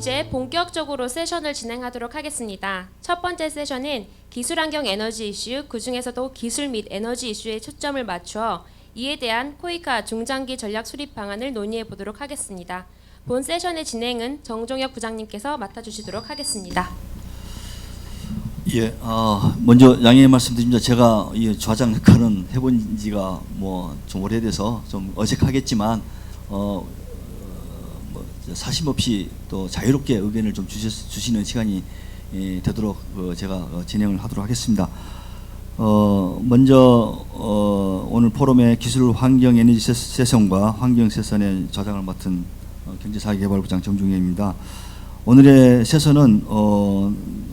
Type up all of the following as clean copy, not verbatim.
이제 본격적으로 세션을 진행하도록 하겠습니다. 첫 번째 세션은 기술환경 에너지 이슈, 그중에서도 기술 및 에너지 이슈에 초점을 맞추어 이에 대한 코이카 중장기 전략 수립 방안을 논의해 보도록 하겠습니다. 본 세션의 진행은 정종혁 부장님께서 맡아주시도록 하겠습니다. 예, 먼저 양해 말씀드립니다. 제가 이 좌장 역할은 해본 지가 뭐 좀 오래돼서 좀 어색하겠지만 사심 없이 또 자유롭게 의견을 좀 주시는 시간이 되도록 제가 진행을 하도록 하겠습니다. 먼저 오늘 포럼의 기술 환경 에너지 세션과 환경 세션의 좌장을 맡은 경제사회개발부장 정종혁입니다. 오늘의 세션은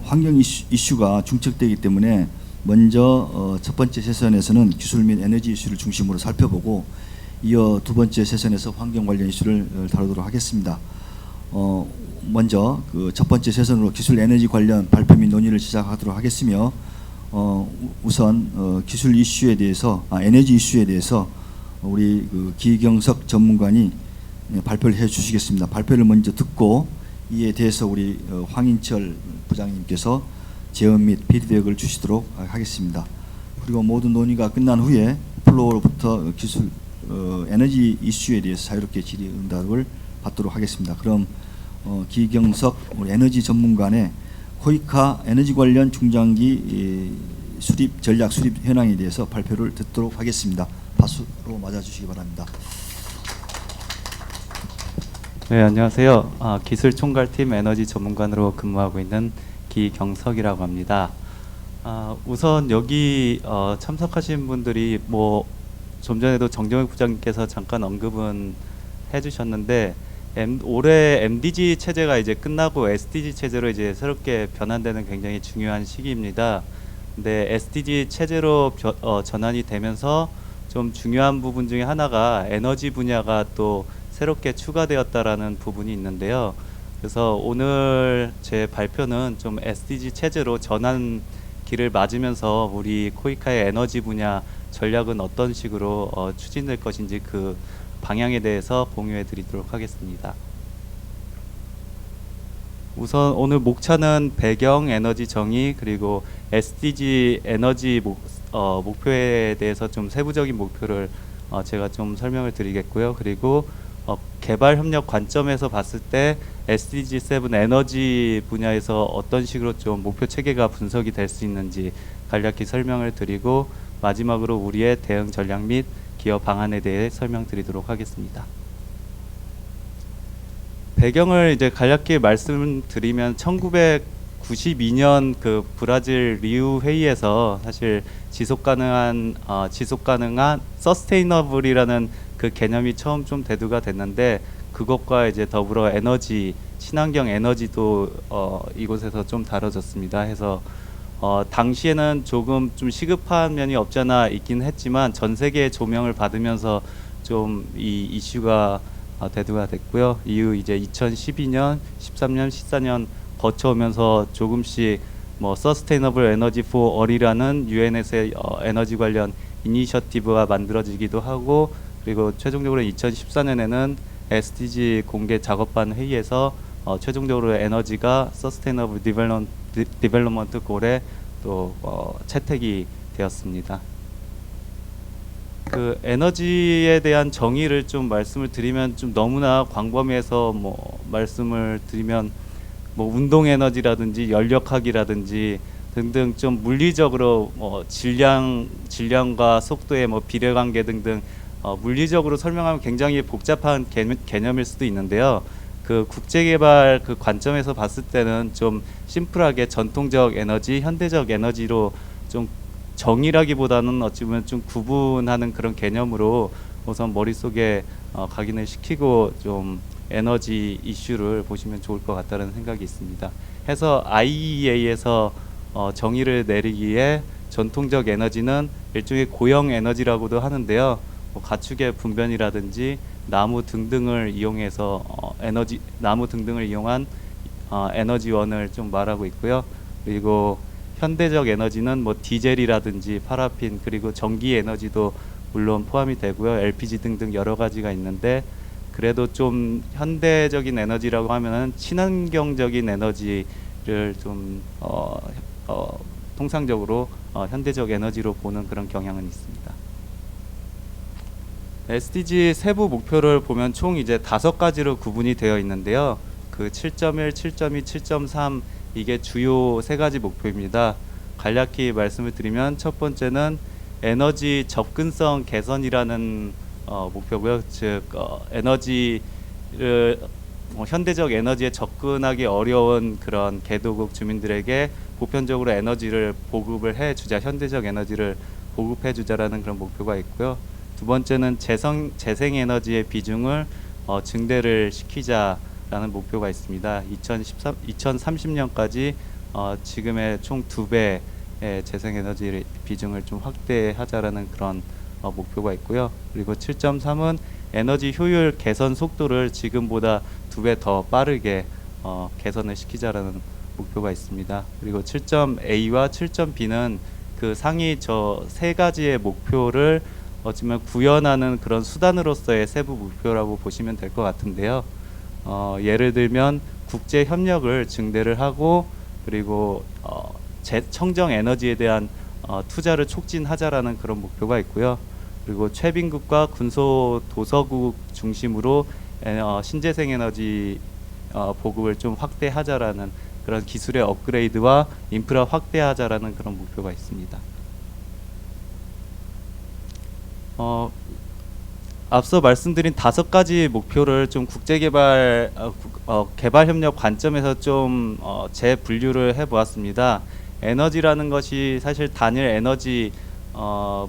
환경 이슈가 중첩되기 때문에 먼저 첫 번째 세션에서는 기술 및 에너지 이슈를 중심으로 살펴보고 이어 두 번째 세션에서 환경 관련 이슈를 다루도록 하겠습니다. 먼저 그 첫 번째 세션으로 기술 에너지 관련 발표 및 논의를 시작하도록 하겠으며 우선 기술 이슈에 대해서 에너지 이슈에 대해서 우리 그 기경석 전문관이 발표를 해 주시겠습니다. 발표를 먼저 듣고 이에 대해서 우리 황인철 부장님께서 제언 및 피드백을 주시도록 하겠습니다. 그리고 모든 논의가 끝난 후에 플로어로부터 기술 에너지 이슈에 대해서 자유롭게 질의응답을 받도록 하겠습니다. 그럼 기경석 우리 에너지 전문관의 코이카 에너지 관련 중장기 수립 전략 수립 현황에 대해서 발표를 듣도록 하겠습니다. 박수로 맞아주시기 바랍니다. 네, 안녕하세요. 기술총괄팀 에너지 전문관으로 근무하고 있는 기경석이라고 합니다. 우선 여기 참석하신 분들이 좀 전에도 정정혁 부장님께서 잠깐 언급은 해주셨는데 올해 MDG 체제가 이제 끝나고 SDG 체제로 이제 새롭게 변환되는 굉장히 중요한 시기입니다. 근데 SDG 체제로 전환이 되면서 좀 중요한 부분 중에 하나가 에너지 분야가 또 새롭게 추가되었다라는 부분이 있는데요. 그래서 오늘 제 발표는 좀 SDG 체제로 전환기를 맞으면서 우리 코이카의 에너지 분야 전략은 어떤 식으로 추진될 것인지 그 방향에 대해서 공유해 드리도록 하겠습니다. 우선 오늘 목차는 배경 에너지 정의 그리고 SDG 에너지 목표에 대해서 좀 세부적인 목표를 제가 좀 설명을 드리겠고요. 그리고 개발 협력 관점에서 봤을 때 SDG 7 에너지 분야에서 어떤 식으로 좀 목표 체계가 분석이 될 수 있는지 간략히 설명을 드리고 마지막으로 우리의 대응 전략 및 기업 방안에 대해 설명드리도록 하겠습니다. 배경을 이제 간략히 말씀드리면 1992년 그 브라질 리우 회의에서 사실 지속 가능한 서스테이너블이라는 그 개념이 처음 좀 대두가 됐는데 그것과 이제 더불어 에너지 친환경 에너지도 이곳에서 좀 다뤄졌습니다. 해서 당시에는 조금 좀 시급한 면이 없지 않아 있긴 했지만 전 세계의 조명을 받으면서 좀 이 이슈가 대두가 됐고요. 이후 이제 2012년, 13년, 14년 거쳐오면서 조금씩 서스테이너블 에너지 포 얼이라는 UN에서의 에너지 관련 이니셔티브가 만들어지기도 하고 그리고 최종적으로 2014년에는 SDG 공개 작업반 회의에서 최종적으로 에너지가 서스테이너블 디벨롭먼트 골에 또 채택이 되었습니다. 그 에너지에 대한 정의를 좀 말씀을 드리면 좀 너무나 광범위해서 말씀을 드리면 운동 에너지라든지 연력학이라든지 등등 좀 물리적으로 질량과 속도의 비례관계 등등 물리적으로 설명하면 굉장히 복잡한 개념일 수도 있는데요. 그 국제개발 그 관점에서 봤을 때는 좀 심플하게 전통적 에너지, 현대적 에너지로 좀 정의라기보다는 어찌 보면 좀 구분하는 그런 개념으로 우선 머릿속에 각인을 시키고 좀 에너지 이슈를 보시면 좋을 것 같다는 생각이 있습니다. 해서 IEA에서 정의를 내리기에 전통적 에너지는 일종의 고형 에너지라고도 하는데요. 가축의 분변이라든지 나무 등등을 이용해서 나무 등등을 이용한 에너지원을 좀 말하고 있고요. 그리고 현대적 에너지는 디젤이라든지 파라핀 그리고 전기 에너지도 물론 포함이 되고요. LPG 등등 여러 가지가 있는데 그래도 좀 현대적인 에너지라고 하면은 친환경적인 에너지를 좀 통상적으로 현대적 에너지로 보는 그런 경향은 있습니다. SDG 세부 목표를 보면 총 이제 5가지로 구분이 되어 있는데요. 그 7.1, 7.2, 7.3 이게 주요 3가지 목표입니다. 간략히 말씀을 드리면 첫 번째는 에너지 접근성 개선이라는 목표고요. 즉 에너지를 현대적 에너지에 접근하기 어려운 그런 개도국 주민들에게 보편적으로 에너지를 보급을 해주자, 현대적 에너지를 보급해주자라는 그런 목표가 있고요. 두 번째는 재생에너지의 비중을 증대를 시키자라는 목표가 있습니다. 2030년까지 지금의 총 2배의 재생에너지 비중을 좀 확대하자라는 그런 목표가 있고요. 그리고 7.3은 에너지 효율 개선 속도를 지금보다 2배 더 빠르게 개선을 시키자라는 목표가 있습니다. 그리고 7.A와 7.B는 그 상위 저 3가지의 목표를 어쩌면 구현하는 그런 수단으로서의 세부 목표라고 보시면 될 것 같은데요. 예를 들면 국제 협력을 증대를 하고 그리고 청정 에너지에 대한 투자를 촉진하자라는 그런 목표가 있고요. 그리고 최빈국과 군소도서국 중심으로 신재생 에너지 보급을 좀 확대하자라는 그런 기술의 업그레이드와 인프라 확대하자라는 그런 목표가 있습니다. 앞서 말씀드린 5가지 목표를 좀 국제개발 개발협력 관점에서 좀 재분류를 해보았습니다. 에너지라는 것이 사실 단일 에너지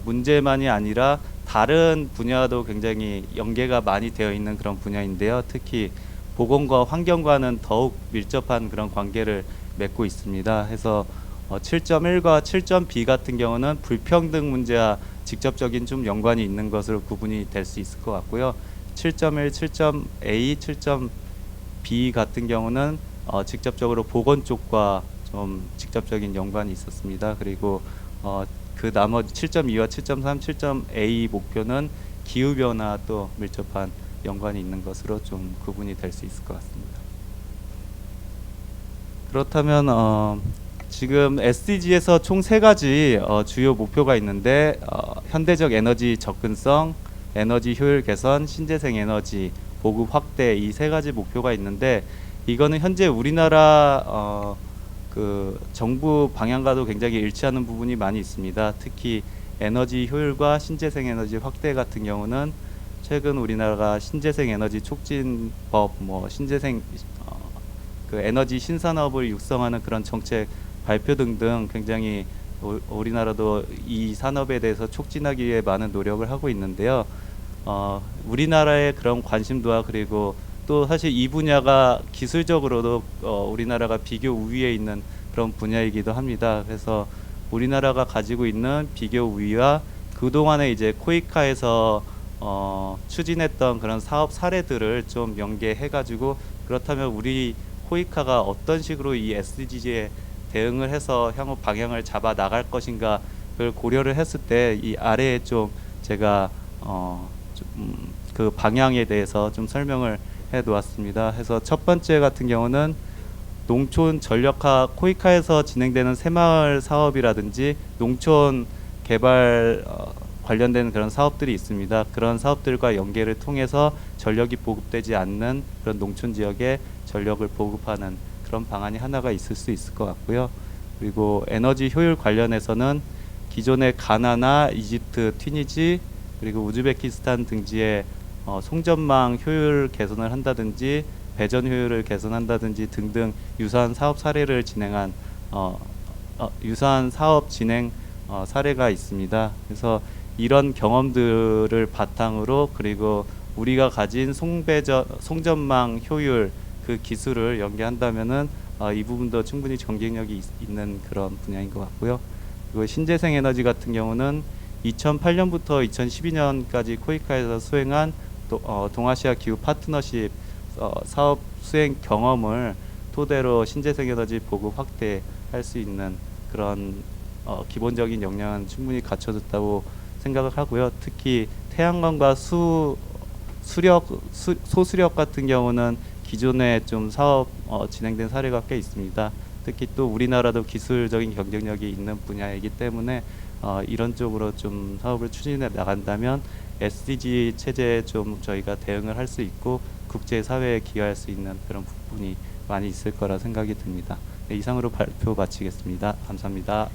문제만이 아니라 다른 분야도 굉장히 연계가 많이 되어 있는 그런 분야인데요. 특히 보건과 환경과는 더욱 밀접한 그런 관계를 맺고 있습니다. 해서 7.1과 7.B 같은 경우는 불평등 문제와 직접적인 좀 연관이 있는 것으로 구분이 될 수 있을 것 같고요. 7.1, 7.A, 7.B 같은 경우는 직접적으로 보건 쪽과 좀 직접적인 연관이 있었습니다. 그리고 그 나머지 7.2와 7.3, 7.A 목표는 기후변화 또 밀접한 연관이 있는 것으로 좀 구분이 될 수 있을 것 같습니다. 그렇다면 지금 SDG에서 총 3가지 주요 목표가 있는데 현대적 에너지 접근성, 에너지 효율 개선, 신재생 에너지 보급 확대 이 3가지 목표가 있는데 이거는 현재 우리나라 그 정부 방향과도 굉장히 일치하는 부분이 많이 있습니다. 특히 에너지 효율과 신재생 에너지 확대 같은 경우는 최근 우리나라가 신재생 에너지 촉진법, 신재생 그 에너지 신산업을 육성하는 그런 정책 발표 등등 굉장히 우리나라도 이 산업에 대해서 촉진하기 위해 많은 노력을 하고 있는데요. 우리나라의 그런 관심도와 그리고 또 사실 이 분야가 기술적으로도 우리나라가 비교 우위에 있는 그런 분야이기도 합니다. 그래서 우리나라가 가지고 있는 비교 우위와 그동안에 이제 코이카에서 추진했던 그런 사업 사례들을 좀 연계해가지고 그렇다면 우리 코이카가 어떤 식으로 이 SDG에 대응을 해서 향후 방향을 잡아 나갈 것인가 그걸 고려를 했을 때 이 아래에 좀 제가 그 방향에 대해서 좀 설명을 해 놓았습니다. 해서 첫 번째 같은 경우는 농촌 전력화 코이카에서 진행되는 새마을 사업이라든지 농촌 개발 관련된 그런 사업들이 있습니다. 그런 사업들과 연계를 통해서 전력이 보급되지 않는 그런 농촌 지역에 전력을 보급하는 그런 방안이 하나가 있을 수 있을 것 같고요. 그리고 에너지 효율 관련해서는 기존의 가나나 이집트, 튀니지 그리고 우즈베키스탄 등지의 송전망 효율 개선을 한다든지 배전 효율을 개선한다든지 등등 유사한 사업 사례를 진행한 유사한 사업 진행 사례가 있습니다. 그래서 이런 경험들을 바탕으로 그리고 우리가 가진 송전망 효율 그 기술을 연계한다면은 이 부분도 충분히 경쟁력이 있는 그런 분야인 것 같고요. 그리고 신재생 에너지 같은 경우는 2008년부터 2012년까지 코이카에서 수행한 동아시아 기후 파트너십 사업 수행 경험을 토대로 신재생 에너지 보급 확대할 수 있는 그런 기본적인 역량은 충분히 갖춰졌다고 생각을 하고요. 특히 태양광과 소수력 같은 경우는 기존에 좀 사업 진행된 사례가 꽤 있습니다. 특히 또 우리나라도 기술적인 경쟁력이 있는 분야이기 때문에 이런 쪽으로 좀 사업을 추진해 나간다면 SDG 체제에 좀 저희가 대응을 할 수 있고 국제 사회에 기여할 수 있는 그런 부분이 많이 있을 거라 생각이 듭니다. 네, 이상으로 발표 마치겠습니다. 감사합니다.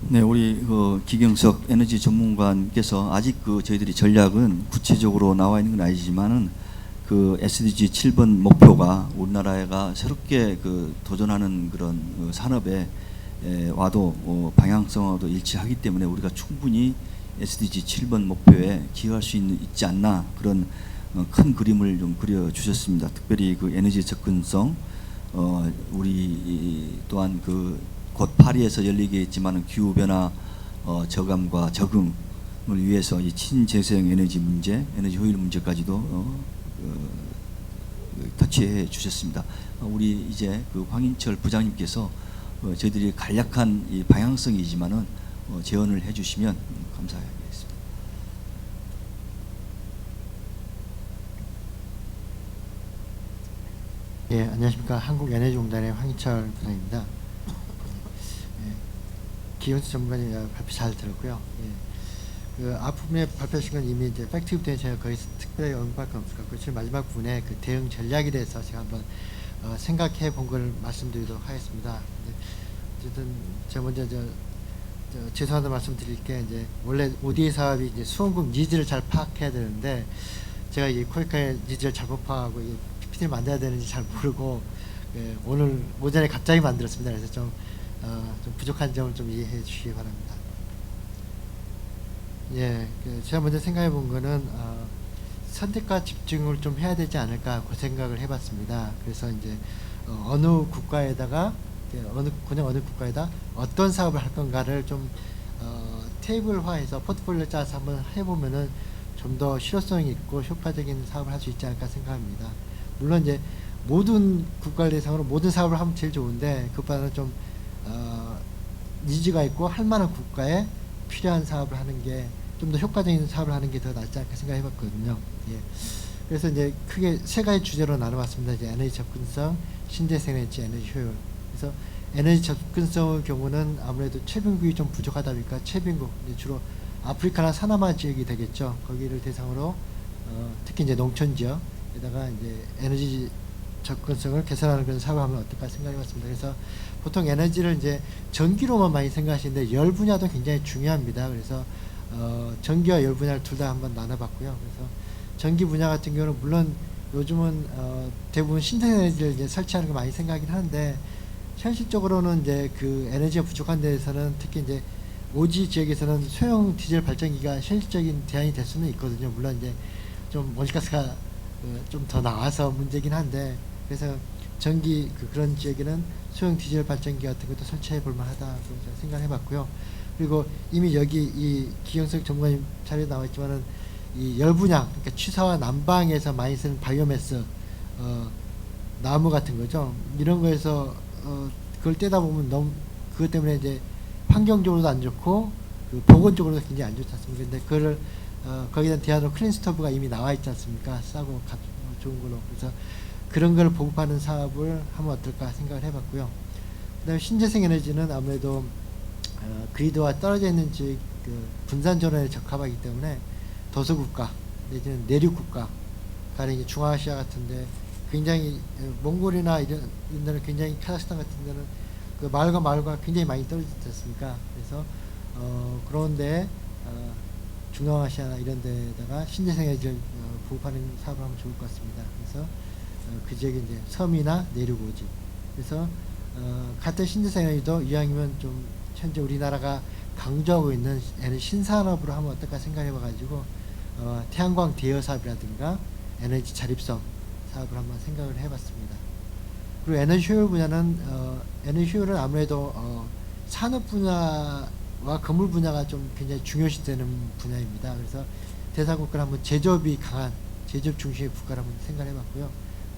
네, 우리 기경석 에너지 전문가님께서 아직 저희들이 전략은 구체적으로 나와 있는 건 아니지만은 SDG 7번 목표가 우리나라가 새롭게 도전하는 그런 산업에 와도 방향성하고도 일치하기 때문에 우리가 충분히 SDG 7번 목표에 기여할 수 있지 않나 그런 큰 그림을 좀 그려 주셨습니다. 특별히 에너지 접근성, 우리 또한 곧 파리에서 열리겠지만 기후 변화 저감과 적응을 위해서 이 친재생 에너지 문제, 에너지 효율 문제까지도 터치해 주셨습니다. 우리 이제 황인철 부장님께서 저희들이 간략한 이 방향성이지만은 제언을 해주시면 감사하겠습니다. 예, 안녕하십니까. 한국에너지공단의 황인철 부장입니다. 기영수 전문가님 발표 잘 들었고요. 앞부분에 발표하신 건 이미 이제 팩트 부분에 제가 거의 특별히 언급할 건 없을 것 같고요. 지금 마지막 부분에 대응 전략에 대해서 제가 한번 생각해 본 걸 말씀드리도록 하겠습니다. 어쨌든 제가 먼저 죄송하다는 말씀 드릴 게 이제 원래 ODA 사업이 이제 수원국 니즈를 잘 파악해야 되는데 제가 이 코이카의 니즈를 잘못 파악하고 이 PPT를 만들어야 되는지 잘 모르고 오늘 오전에 갑자기 만들었습니다. 그래서 좀 부족한 점을 좀 이해해 주시기 바랍니다. 예, 제가 먼저 생각해 본 거는 선택과 집중을 좀 해야 되지 않을까 그 생각을 해봤습니다. 그래서 이제 어느 국가에다가 어느 국가에다 어떤 사업을 할 건가를 좀 테이블화해서 포트폴리오 짜서 한번 해보면은 좀 더 실효성 있고 효과적인 사업을 할 수 있지 않을까 생각합니다. 물론 이제 모든 국가를 대상으로 모든 사업을 하면 제일 좋은데 그보다는 좀 니즈가 있고 할 만한 국가에 필요한 사업을 하는 게 좀 더 효과적인 사업을 하는 게 더 낫지 않을까 생각해 봤거든요. 예. 그래서 이제 크게 세 가지 주제로 나눠봤습니다. 이제 에너지 접근성, 신재생 에너지, 에너지 효율. 그래서 에너지 접근성의 경우는 아무래도 채빈국이 좀 부족하다 보니까 채빈국, 주로 아프리카나 사나마 지역이 되겠죠. 거기를 대상으로 특히 이제 농촌 지역에다가 이제 에너지 접근성을 개선하는 그런 사업을 하면 어떨까 생각해 봤습니다. 그래서 보통 에너지를 이제 전기로만 많이 생각하시는데 열 분야도 굉장히 중요합니다. 그래서 전기와 열 분야를 둘 다 한번 나눠봤고요. 그래서 전기 분야 같은 경우는 물론 요즘은 대부분 신재생 에너지를 이제 설치하는 거 많이 생각하긴 하는데 현실적으로는 이제 에너지가 부족한 데에서는 특히 이제 오지 지역에서는 소형 디젤 발전기가 현실적인 대안이 될 수는 있거든요. 물론 이제 좀 온실가스가 좀 더 나와서 문제긴 한데 그래서 전기 그런 지역에는 소형 디젤 발전기 같은 것도 설치해 볼 만하다 생각해 봤고요. 그리고 이미 여기 이 기경석 전문가님 자료에 나와 있지만은 이 열분양, 그러니까 취사와 난방에서 많이 쓰는 바이오매스, 나무 같은 거죠. 이런 거에서 그걸 떼다 보면 너무 그것 때문에 이제 환경적으로도 안 좋고 보건적으로도 굉장히 안 좋지 않습니까? 근데 그거를 거기에 대한 클린 스토브가 이미 나와 있지 않습니까? 싸고 좋은 걸로. 그래서 그런 걸 보급하는 사업을 하면 어떨까 생각을 해봤고요. 그다음에 신재생 에너지는 아무래도 그리드와 떨어져 있는 지역 분산 전원에 적합하기 때문에 도서국가 내지는 내륙국가, 가령 이제 중앙아시아 같은데 굉장히 몽골이나 이런 데는 굉장히 카자흐스탄 같은 데는 마을과 마을과 굉장히 많이 떨어지지 않습니까? 그래서 그런데 중앙아시아나 이런 데다가 신재생 에너지를 보급하는 사업을 하면 좋을 것 같습니다. 그래서 그 지역에 이제 섬이나 내륙 오지. 그래서 같은 신재생 에너지도 이왕이면 좀 현재 우리나라가 강조하고 있는 에너지 신산업으로 하면 어떨까 생각해봐가지고 태양광 대여 사업이라든가 에너지 자립성 사업을 한번 생각을 해봤습니다. 그리고 에너지 효율 분야는 에너지 효율은 아무래도 산업 분야와 건물 분야가 좀 굉장히 중요시되는 분야입니다. 그래서 대상국가를 한번 제조업이 강한 제조업 중심의 국가를 한번 생각해봤고요.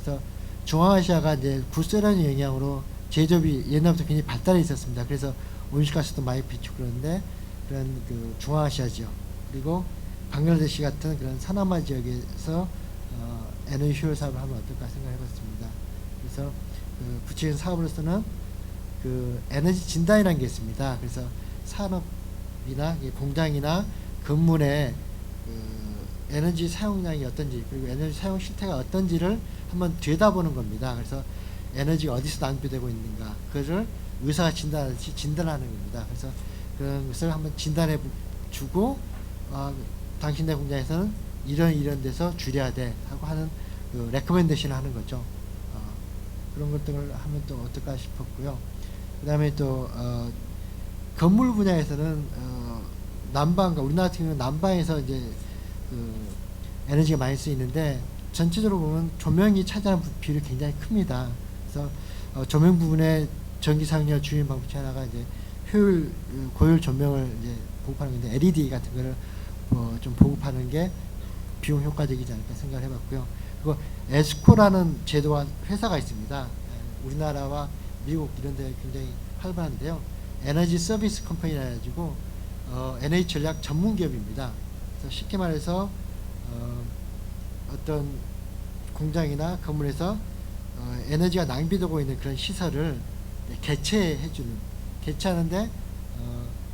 그래서 중앙아시아가 이제 구소련의 영향으로 제조업이 옛날부터 굉장히 발달해 있었습니다. 그래서 온실가스도 많이 비추고 그러는데 그런 그 중앙아시아 지역 그리고 방글라데시 같은 그런 사나마 지역에서 에너지 효율 사업을 하면 어떨까 생각해봤습니다. 그래서 그 구체적인 사업으로서는 그 에너지 진단이라는 게 있습니다. 그래서 산업이나 공장이나 건물의 그 에너지 사용량이 어떤지 그리고 에너지 사용 실태가 어떤지를 한번 들여다보는 겁니다. 그래서 에너지가 어디서 낭비되고 있는가 그것을 의사가 진단하듯이 진단하는 겁니다. 그래서 그런 것을 한번 진단해 주고 당신네 공장에서는 이런 데서 줄여야 돼 하고 하는 그 레코멘데이션을 하는 거죠. 그런 것들을 하면 또 어떨까 싶었고요. 그 다음에 또 건물 분야에서는 난방과 우리나라 같은 경우는 난방에서 이제 그 에너지가 많이 쓰이는데 전체적으로 보면 조명이 차지하는 비율이 굉장히 큽니다. 그래서 조명 부분에 전기 사용량 줄이는 방법 중 하나가 이제 고효율 조명을 이제 보급하는 건데 LED 같은 거를 좀 보급하는 게 비용 효과적이지 않을까 생각을 해봤고요. 그리고 에스코라는 제도와 회사가 있습니다. 우리나라와 미국 이런 데 굉장히 활발한데요. 에너지 서비스 컴퍼니라 해가지고 에너지 전략 전문 기업입니다. 그래서 쉽게 말해서 어떤 공장이나 건물에서 에너지가 낭비되고 있는 그런 시설을 개체해주는 개체하는데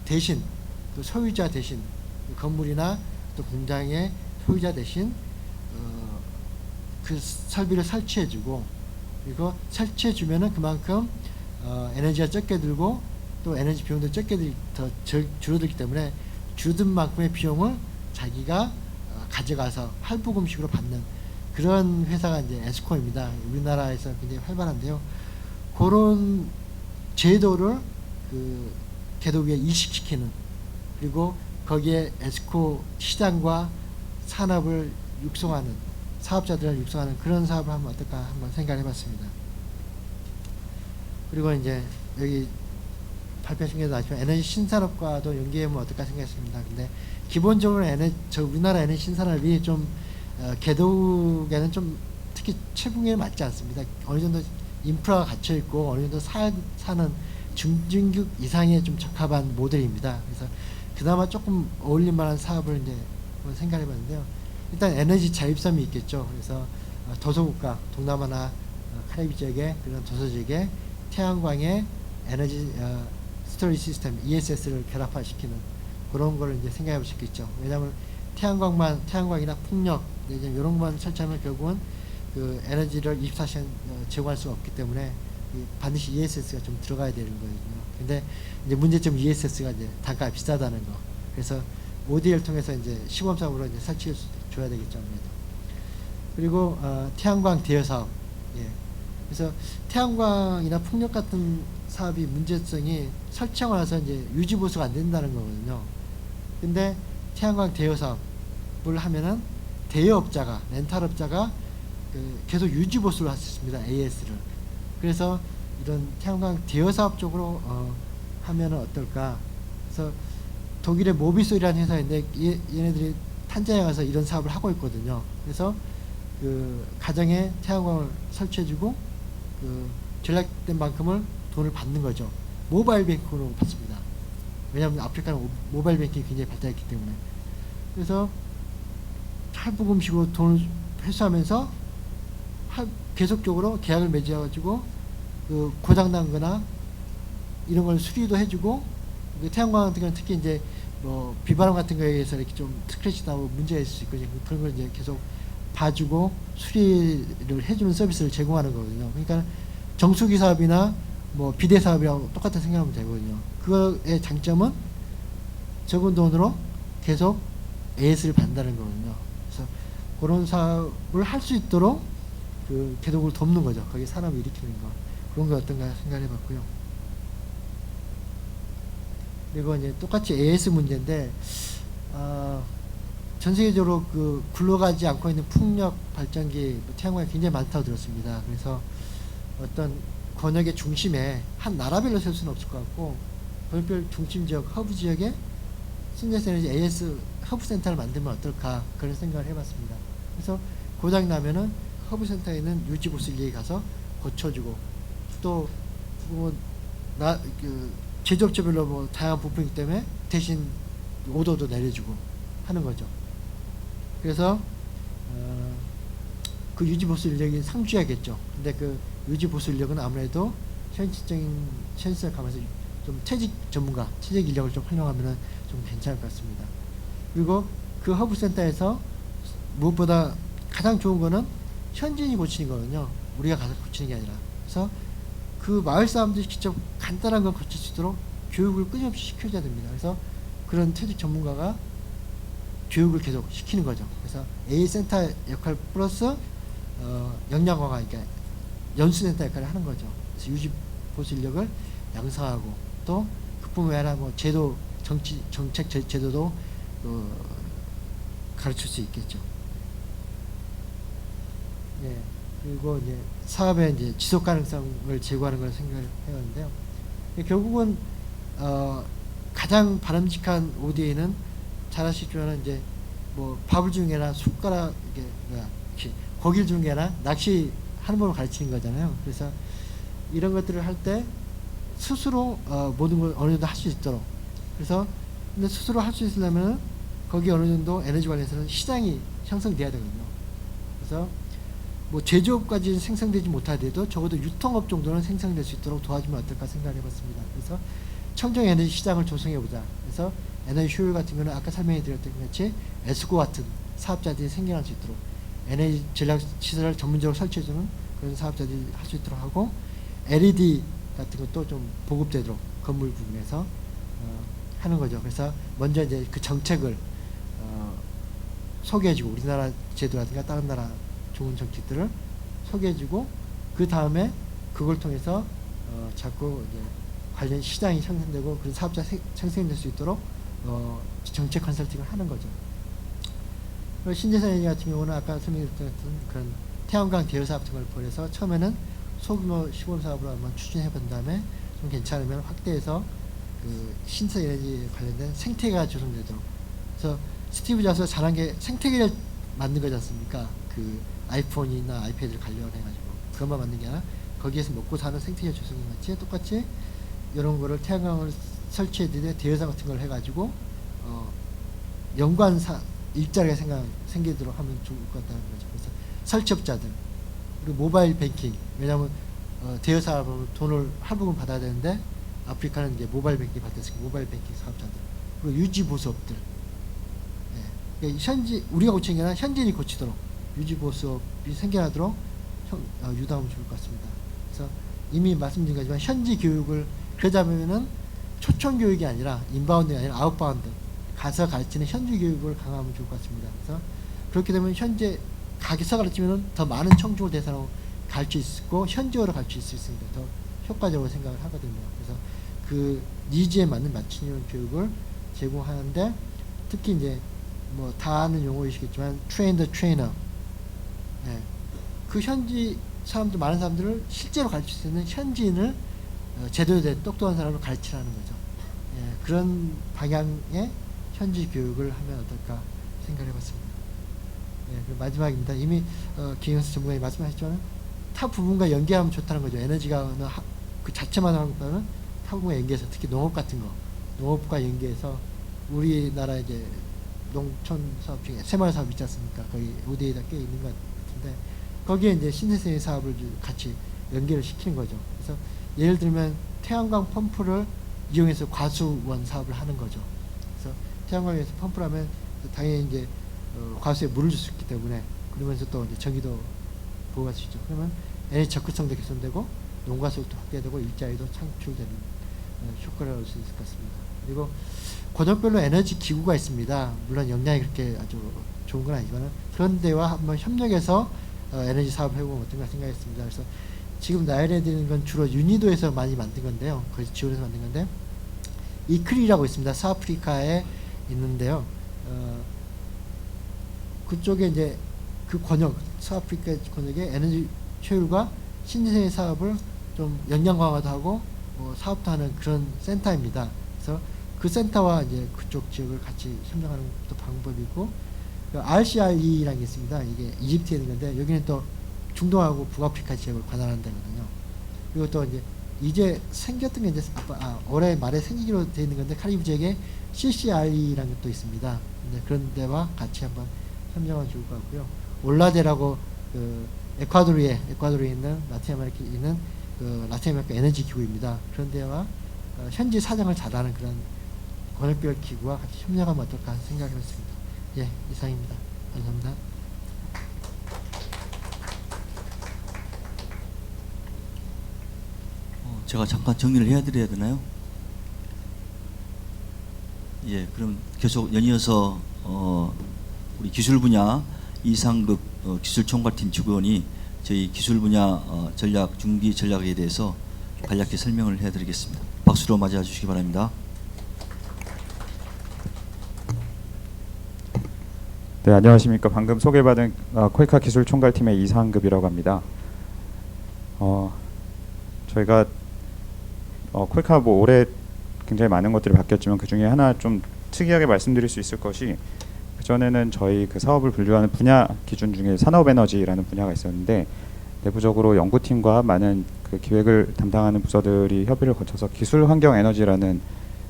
대신 또 소유자 대신 건물이나 또 공장의 소유자 대신 그 설비를 설치해주고 그리고 설치해주면은 그만큼 에너지가 적게 들고 또 에너지 비용도 적게 더 줄어들기 때문에 줄어든 만큼의 비용을 자기가 가져가서 할부금식으로 받는 그런 회사가 이제 에스코입니다. 우리나라에서 굉장히 활발한데요. 그런 제도를 그 개도국에 이식시키는 그리고 거기에 에스코 시장과 산업을 육성하는 사업자들을 육성하는 그런 사업을 하면 어떨까 한번 생각을 해봤습니다. 그리고 이제 여기 발표하신 게 나지만 에너지 신산업과도 연계하면 어떨까 생각했습니다. 근데 기본적으로 우리나라 에너지 신산업이 좀 개도국에는 좀 특히 최붕에 맞지 않습니다. 어느 정도 인프라가 갇혀 있고 어느 정도 사는 중진국 이상의 좀 적합한 모델입니다. 그래서 그나마 조금 어울릴 만한 사업을 이제 한번 생각해 봤는데요. 일단 에너지 자립섬이 있겠죠. 그래서 도서국가 동남아나 카리비 지역의 그런 도서 지역에 태양광의 에너지 스토리 시스템 ESS를 결합화시키는 그런 거를 이제 생각해 볼 수 있겠죠. 왜냐하면 태양광이나 풍력 이런 것만 설치하면 결국은 그 에너지를 24시간 제공할 수가 없기 때문에 반드시 ESS가 좀 들어가야 되는 거거든요. 근데 이제 문제점 ESS가 이제 단가가 비싸다는 거. 그래서 OD를 통해서 이제 시범사업으로 이제 설치해 줘야 되겠죠, 아무래도. 그리고 태양광 대여 사업. 예. 그래서 태양광이나 풍력 같은 사업이 문제성이 설치하고 나서 이제 유지 보수가 안 된다는 거거든요. 근데 태양광 대여 사업을 하면은 대여업자가 렌탈업자가 계속 유지 보수를 할 수 있습니다. AS를. 그래서 이런 태양광 대여 사업 쪽으로 하면은 어떨까? 그래서 독일의 모비소이라는 회사인데 얘네들이 탄자에 가서 이런 사업을 하고 있거든요. 그래서 그 가정에 태양광을 설치해주고 그 전략된 만큼을 돈을 받는 거죠. 모바일 뱅킹으로 받습니다. 왜냐하면 아프리카는 모바일 뱅킹이 굉장히 발달했기 때문에. 그래서 할부금식으로 돈을 회수하면서 계속적으로 계약을 맺어가지고 그 고장난 거나 이런 걸 수리도 해주고 그 태양광 같은 경우는 특히 이제 뭐 비바람 같은 거에 의해서 이렇게 좀 스크래치 나고 문제가 있을 수 있거든요. 그런 걸 이제 계속 봐주고 수리를 해주는 서비스를 제공하는 거거든요. 그러니까 정수기 사업이나 뭐 비대 사업이랑 똑같은 생각하면 되거든요. 그거의 장점은 적은 돈으로 계속 AS를 받는다는 거거든요. 그래서 그런 사업을 할 수 있도록 그 개도국을 돕는 거죠. 거기 산업을 일으키는 거. 그런 거 어떤가 생각해 봤고요. 그리고 이제 똑같이 AS 문제인데, 전 세계적으로 그 굴러가지 않고 있는 풍력 발전기, 태양광이 굉장히 많다고 들었습니다. 그래서 어떤 권역의 중심에 한 나라별로 세울 수는 없을 것 같고, 별별 중심 지역, 허브 지역에 신재생 에너지 AS 허브 센터를 만들면 어떨까, 그런 생각을 해봤습니다. 그래서 고장이 나면은 허브 센터에 있는 유지 보수기에 가서 고쳐주고, 또 뭐 제조업체별로 뭐 다양한 부품이기 때문에 대신 오더도 내려주고 하는 거죠. 그래서 그 유지 보수 인력이 상주해야겠죠. 근데 그 유지 보수 인력은 아무래도 현실을 감안해서 좀 퇴직 전문가, 퇴직 인력을 좀 활용하면은 좀 괜찮을 것 같습니다. 그리고 그 허브 센터에서 무엇보다 가장 좋은 거는 현지인이 고치는 거거든요. 우리가 가서 고치는 게 아니라. 그래서 그 마을 사람들이 직접 간단한 건 고칠 수 있도록 교육을 끊임없이 시켜줘야 됩니다. 그래서 그런 퇴직 전문가가 교육을 계속 시키는 거죠. 그래서 A 센터 역할 플러스 역량화가, 그러니까 연수센터 역할을 하는 거죠. 그래서 유지 보수 인력을 양성하고, 또 그뿐만 아니라 뭐 제도, 정책 제도도 가르칠 수 있겠죠. 네. 그리고 이제 사업의 이제 지속 가능성을 제고하는 걸 생각을 해왔는데요. 결국은 가장 바람직한 ODA는 잘 아시겠지만 이제 뭐 밥을 주는 게 아니라 숟가락, 이게 뭐야, 고기를 주는 게 아니라 낚시 하는 법을 가르치는 거잖아요. 그래서 이런 것들을 할 때 스스로 모든 걸 어느 정도 할 수 있도록. 그래서 근데 스스로 할 수 있으려면 거기 어느 정도 에너지 관련해서는 시장이 형성돼야 되거든요. 그래서 뭐 제조업까지 생성되지 못하더라도 적어도 유통업 정도는 생성될 수 있도록 도와주면 어떨까 생각을 해봤습니다. 그래서 청정 에너지 시장을 조성해보자. 그래서 에너지 효율 같은 경우는 아까 설명해 드렸던 것 같이 에스코 같은 사업자들이 생겨날 수 있도록 에너지 전략 시설을 전문적으로 설치해주는 그런 사업자들이 할 수 있도록 하고, LED 같은 것도 좀 보급되도록 건물 부분에서 하는 거죠. 그래서 먼저 이제 그 정책을 소개해주고, 우리나라 제도라든가 다른 나라 좋은 정책들을 소개해주고, 그 다음에 그걸 통해서 자꾸 이제 관련 시장이 형성되고 그런 사업자 생성될 수 있도록 정책 컨설팅을 하는 거죠. 그리고 신재생 에너지 같은 경우는 아까 설명드렸던 그런 태양광 대여 사업 등을 벌여서 처음에는 소규모 시범 사업으로 한번 추진해 본 다음에 좀 괜찮으면 확대해서 그 신재생 에너지 관련된 생태계가 조성되도록. 그래서 스티브 잡스가 잘한 게 생태계를 만든 거지 않습니까? 그 아이폰이나 아이패드를 관련해가지고 그것만 만든 게 아니라 거기에서 먹고 사는 생태계 조성이 같이 똑같이 이런 거를 태양광을 설치해드려 대여사 같은 걸 해가지고 연관사 일자리가 생기도록 하면 좋을 것 같다는 거죠. 그래서 설치업자들, 그리고 모바일 뱅킹, 왜냐하면 대여사하고 돈을 할부금 받아야 되는데 아프리카는 이제 모바일 뱅킹 받았으니까 모바일 뱅킹 사업자들, 그리고 유지 보수업들. 네. 그러니까 우리가 고치는 게 아니라 현지인이 고치도록 유지 보수업이 생겨나도록 유도하면 좋을 것 같습니다. 그래서 이미 말씀드린 거지만 현지 교육을 그러자면은 초청 교육이 아니라 인바운드가 아니라 아웃바운드 가서 가르치는 현지 교육을 강화하면 좋을 것 같습니다. 그래서 그렇게 되면 현재 가서 가르치면 더 많은 청중을 대상으로 가르칠 수 있고 현지어로 가르칠 수 있으니까 더 효과적으로 생각을 하거든요. 그래서 그 니즈에 맞는 맞춤형 교육을 제공하는데, 특히 이제 뭐 다 아는 용어이시겠지만 트레인 더 트레이너, 네. 그 현지 사람들, 많은 사람들을 실제로 가르칠 수 있는 현지인을 제대로 된 똑똑한 사람으로 가르치라는 거죠. 예, 그런 방향의 현지 교육을 하면 어떨까 생각을 해봤습니다. 예, 그리고 마지막입니다. 이미 김영수 전문가님 말씀하셨지만 타 부분과 연계하면 좋다는 거죠. 에너지가 그 자체만 하는 것보다는 타 부분과 연계해서, 특히 농업 같은 거, 농업과 연계해서 우리나라 이제 농촌 사업 중에 새마을 사업 있지 않습니까? 거의 ODA에다 꽤 있는 것 같은데 거기에 이제 신재생 사업을 같이 연계를 시키는 거죠. 그래서 예를 들면 태양광 펌프를 이용해서 과수원 사업을 하는 거죠. 그래서 태양광에서 펌프를 하면 당연히 이제 과수에 물을 줄 수 있기 때문에, 그러면서 또 이제 전기도 보호할 수 있죠. 그러면 에너지 접근성도 개선되고 농가 수익도 확대되고 일자리도 창출되는 효과를 얻을 수 있을 것 같습니다. 그리고 권역별로 에너지 기구가 있습니다. 물론 역량이 그렇게 아주 좋은 건 아니지만 그런 데와 한번 협력해서 에너지 사업을 해보면 어떤가 생각했습니다. 그래서 지금 나열해드리는 건 주로 유니도에서 많이 만든 건데요. 거기서 지원해서 만든 건데, 이클이라고 있습니다. 서아프리카에 있는데요. 그쪽에 이제 그 권역, 서아프리카 권역의 에너지 효율과 신재생 사업을 좀 역량 강화도 하고 사업도 하는 그런 센터입니다. 그래서 그 센터와 이제 그쪽 지역을 같이 협력하는 것도 방법이고, RCRE라는 게 있습니다. 이게 이집트에 있는 건데 여기는 또 중동하고 북아프리카 지역을 관할하는 데거든요. 그리고 또 이제 이제 생겼던 게 이제 올해 말에 생기기로 되어 있는 건데 카리브 지역에 CCRE라는 것도 있습니다. 네, 그런 데와 같이 한번 협력하면 좋을 것 같고요. 올라데라고 그 에콰도르에 있는 라틴 아메리카에 있는 그 라틴 아메리카 에너지 기구입니다. 그런 데와 현지 사정을 잘하는 그런 권역별 기구와 같이 협력하면 어떨까 생각해봤습니다. 예, 이상입니다. 감사합니다. 제가 잠깐 정리를 해드려야 되나요? 예, 그럼 계속 연이어서 우리 기술 분야 이상급 기술 총괄팀 직원이 저희 기술 분야 전략 중기 전략에 대해서 간략히 설명을 해드리겠습니다. 박수로 맞이해 주시기 바랍니다. 네, 안녕하십니까. 방금 소개받은 코이카 기술 총괄팀의 이상급이라고 합니다. 저희가 코이카 뭐 올해 굉장히 많은 것들이 바뀌었지만 그 중에 하나 좀 특이하게 말씀드릴 수 있을 것이, 그 전에는 저희 그 사업을 분류하는 분야 기준 중에 산업에너지라는 분야가 있었는데, 내부적으로 연구팀과 많은 그 기획을 담당하는 부서들이 협의를 거쳐서 기술환경에너지라는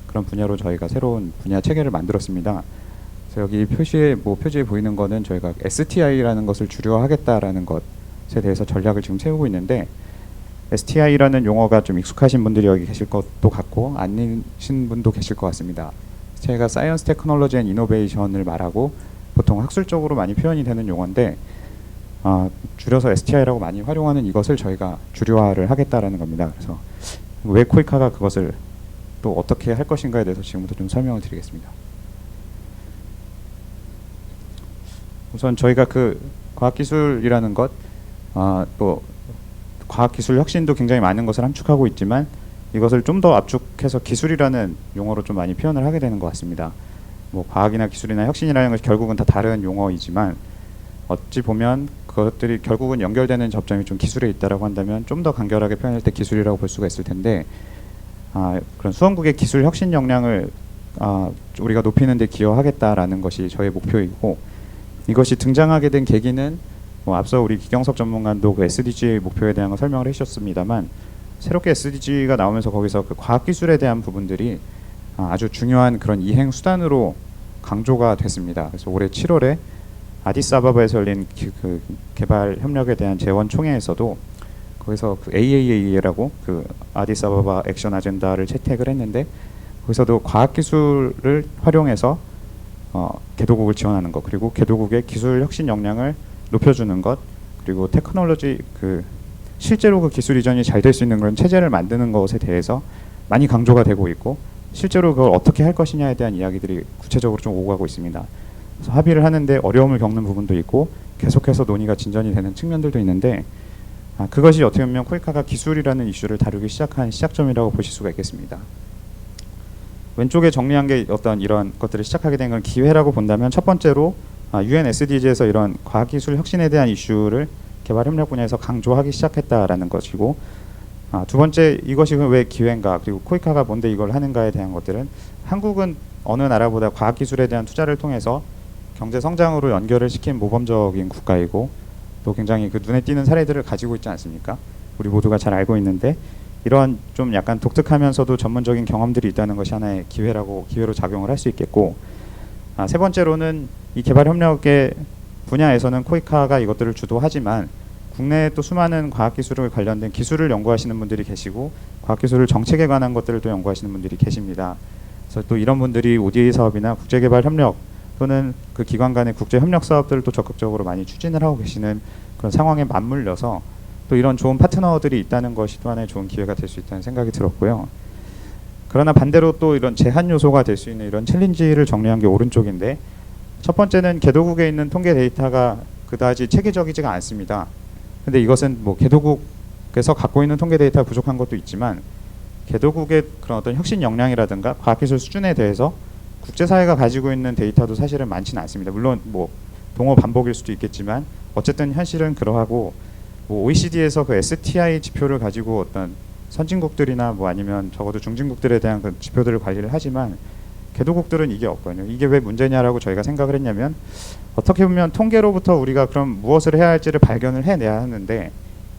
그런 분야로 저희가 새로운 분야 체계를 만들었습니다. 그래서 여기 표시에 보이는 거는 저희가 STI라는 것을 줄여하겠다라는 것에 대해서 전략을 지금 세우고 있는데, STI라는 용어가 좀 익숙하신 분들이 여기 계실 것도 같고 아니신 분도 계실 것 같습니다. 저희가 사이언스 테크놀로지 앤 이노베이션을 말하고 보통 학술적으로 많이 표현이 되는 용어인데, 줄여서 STI라고 많이 활용하는 이것을 저희가 주류화를 하겠다라는 겁니다. 그래서 왜 코이카가 그것을 또 어떻게 할 것인가에 대해서 지금부터 좀 설명을 드리겠습니다. 우선 저희가 그 과학기술이라는 것, 또 과학기술 혁신도 굉장히 많은 것을 함축하고 있지만 이것을 좀 더 압축해서 기술이라는 용어로 좀 많이 표현을 하게 되는 것 같습니다. 뭐 과학이나 기술이나 혁신이라는 것이 결국은 다 다른 용어이지만 어찌 보면 그것들이 결국은 연결되는 접점이 좀 기술에 있다라고 한다면 좀 더 간결하게 표현할 때 기술이라고 볼 수가 있을 텐데, 그런 수원국의 기술 혁신 역량을 우리가 높이는 데 기여하겠다라는 것이 저의 목표이고, 이것이 등장하게 된 계기는 앞서 우리 기경석 전문가도 그 SDG 목표에 대한 거 설명을 해주셨습니다만, 새롭게 SDG가 나오면서 거기서 그 과학기술에 대한 부분들이 아주 중요한 그런 이행 수단으로 강조가 됐습니다. 그래서 올해 7월에 아디스아바바에서 열린 그 개발 협력에 대한 재원 총회에서도 거기서 그 AAA라고 그 아디스아바바 액션 아젠다를 채택을 했는데, 거기서도 과학기술을 활용해서 개도국을 지원하는 것, 그리고 개도국의 기술 혁신 역량을 높여주는 것, 그리고 테크놀로지 실제로 그 기술 이전이 잘 될 수 있는 그런 체제를 만드는 것에 대해서 많이 강조가 되고 있고, 실제로 그걸 어떻게 할 것이냐에 대한 이야기들이 구체적으로 좀 오고 가고 있습니다. 그래서 합의를 하는데 어려움을 겪는 부분도 있고 계속해서 논의가 진전이 되는 측면들도 있는데, 그것이 어떻게 보면 코이카가 기술이라는 이슈를 다루기 시작한 시작점이라고 보실 수가 있겠습니다. 왼쪽에 정리한 게 어떤 이런 것들을 시작하게 된 건 기회라고 본다면, 첫 번째로 UN SDG에서 이런 과학기술 혁신에 대한 이슈를 개발 협력 분야에서 강조하기 시작했다라는 것이고, 두 번째, 이것이 왜 기회인가, 그리고 코이카가 뭔데 이걸 하는가에 대한 것들은, 한국은 어느 나라보다 과학기술에 대한 투자를 통해서 경제 성장으로 연결을 시킨 모범적인 국가이고, 또 굉장히 그 눈에 띄는 사례들을 가지고 있지 않습니까? 우리 모두가 잘 알고 있는데, 이런 좀 약간 독특하면서도 전문적인 경험들이 있다는 것이 하나의 기회로 작용을 할 수 있겠고, 세 번째로는 이 개발 협력의 분야에서는 코이카가 이것들을 주도하지만 국내에 또 수많은 과학기술을 관련된 기술을 연구하시는 분들이 계시고, 과학기술 정책에 관한 것들을 또 연구하시는 분들이 계십니다. 그래서 또 이런 분들이 ODA 사업이나 국제개발 협력 또는 그 기관 간의 국제 협력 사업들을 또 적극적으로 많이 추진을 하고 계시는 그런 상황에 맞물려서 또 이런 좋은 파트너들이 있다는 것이 또 하나의 좋은 기회가 될 수 있다는 생각이 들었고요. 그러나 반대로 또 이런 제한 요소가 될 수 있는 이런 챌린지를 정리한 게 오른쪽인데, 첫 번째는 개도국에 있는 통계 데이터가 그다지 체계적이지가 않습니다. 근데 이것은 뭐 개도국에서 갖고 있는 통계 데이터가 부족한 것도 있지만, 개도국의 그런 어떤 혁신 역량이라든가 과학기술 수준에 대해서 국제사회가 가지고 있는 데이터도 사실은 많지는 않습니다. 물론 뭐 동어 반복일 수도 있겠지만 어쨌든 현실은 그러하고, 뭐 OECD에서 그 STI 지표를 가지고 어떤 선진국들이나 뭐 아니면 적어도 중진국들에 대한 그 지표들을 관리를 하지만 개도국들은 이게 없거든요. 이게 왜 문제냐라고 저희가 생각을 했냐면, 어떻게 보면 통계로부터 우리가 그럼 무엇을 해야 할지를 발견을 해내야 하는데,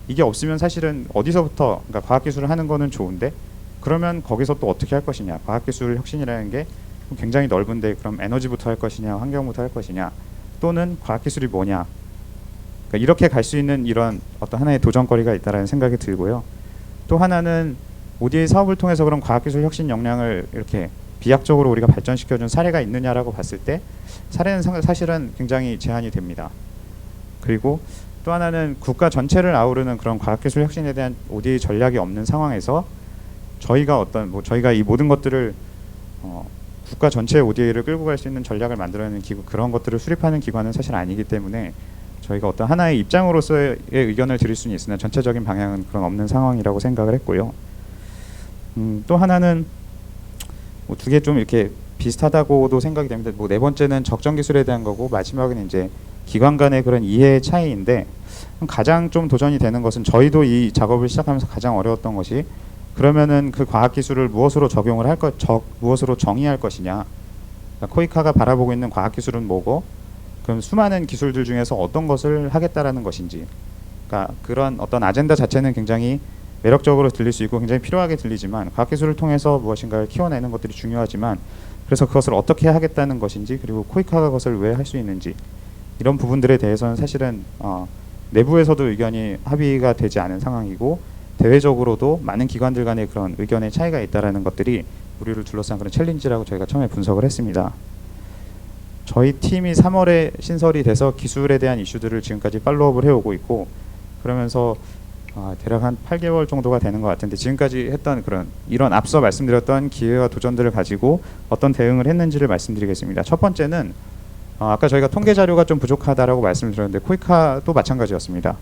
이게 없으면 사실은 어디서부터, 그러니까 과학기술을 하는 거는 좋은데 그러면 거기서 또 어떻게 할 것이냐. 과학기술 혁신이라는 게 굉장히 넓은데 그럼 에너지부터 할 것이냐, 환경부터 할 것이냐, 또는 과학기술이 뭐냐. 그러니까 이렇게 갈 수 있는 이런 어떤 하나의 도전거리가 있다라는 생각이 들고요. 또 하나는 ODA 사업을 통해서 그런 과학기술 혁신 역량을 이렇게 비약적으로 우리가 발전시켜준 사례가 있느냐라고 봤을 때 사례는 사실은 굉장히 제한이 됩니다. 그리고 또 하나는 국가 전체를 아우르는 그런 과학기술 혁신에 대한 ODA 전략이 없는 상황에서 저희가 저희가 이 모든 것들을 국가 전체의 ODA를 끌고 갈 수 있는 전략을 만들어내는 기구, 그런 것들을 수립하는 기관은 사실 아니기 때문에 저희가 어떤 하나의 입장으로서의 의견을 드릴 수는 있으나 전체적인 방향은 그런 없는 상황이라고 생각을 했고요. 또 하나는 두 개 좀 이렇게 비슷하다고도 생각이 됩니다. 네 번째는 적정 기술에 대한 거고, 마지막은 이제 기관 간의 그런 이해의 차이인데, 가장 좀 도전이 되는 것은 저희도 이 작업을 시작하면서 가장 어려웠던 것이, 그러면은 그 과학 기술을 무엇으로 적용을 할 무엇으로 정의할 것이냐. 그러니까 코이카가 바라보고 있는 과학 기술은 뭐고, 그럼 수많은 기술들 중에서 어떤 것을 하겠다라는 것인지. 그러니까 그런 어떤 아젠다 자체는 굉장히 매력적으로 들릴 수 있고 굉장히 필요하게 들리지만, 과학기술을 통해서 무엇인가를 키워내는 것들이 중요하지만, 그래서 그것을 어떻게 하겠다는 것인지, 그리고 코이카가 그것을 왜 할 수 있는지, 이런 부분들에 대해서는 사실은 내부에서도 의견이 합의가 되지 않은 상황이고, 대외적으로도 많은 기관들 간의 그런 의견의 차이가 있다라는 것들이 우리를 둘러싼 그런 챌린지라고 저희가 처음에 분석을 했습니다. 저희 팀이 3월에 신설이 돼서 기술에 대한 이슈들을 지금까지 팔로우업을 해오고 있고, 그러면서 대략 한 8개월 정도가 되는 것 같은데, 지금까지 했던 이런 앞서 말씀드렸던 기회와 도전들을 가지고 어떤 대응을 했는지를 말씀드리겠습니다. 첫 번째는 아까 저희가 통계 자료가 좀 부족하다라고 말씀드렸는데, 코이카도 마찬가지였습니다.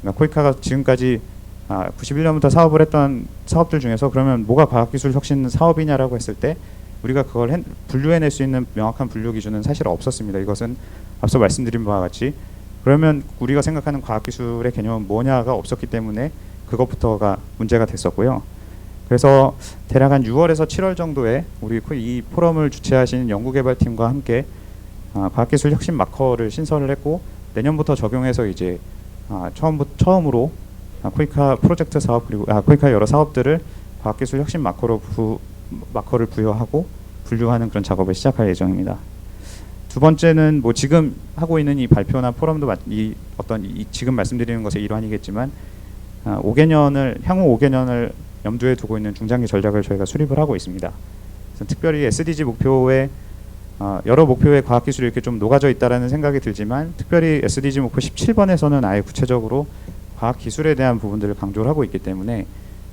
그러니까 코이카가 지금까지 91년부터 사업을 했던 사업들 중에서 그러면 뭐가 과학기술 혁신 사업이냐라고 했을 때 우리가 그걸 분류해낼 수 있는 명확한 분류 기준은 사실 없었습니다. 이것은 앞서 말씀드린 바와 같이, 그러면 우리가 생각하는 과학기술의 개념은 뭐냐가 없었기 때문에 그것부터가 문제가 됐었고요. 그래서 대략 한 6월에서 7월 정도에 우리 이 포럼을 주최하신 연구개발팀과 함께 과학기술 혁신 마커를 신설을 했고, 내년부터 적용해서 이제 처음으로 코이카 프로젝트 사업, 그리고 코이카 여러 사업들을 과학기술 혁신 마커를 부여하고 분류하는 그런 작업을 시작할 예정입니다. 두 번째는 지금 하고 있는 이 발표나 포럼도 지금 말씀드리는 것의 일환이겠지만, 향후 5개년을 염두에 두고 있는 중장기 전략을 저희가 수립을 하고 있습니다. 그래서 특별히 SDG 목표에 여러 목표에 과학기술이 이렇게 좀 녹아져 있다라는 생각이 들지만, 특별히 SDG 목표 17번에서는 아예 구체적으로 과학기술에 대한 부분들을 강조를 하고 있기 때문에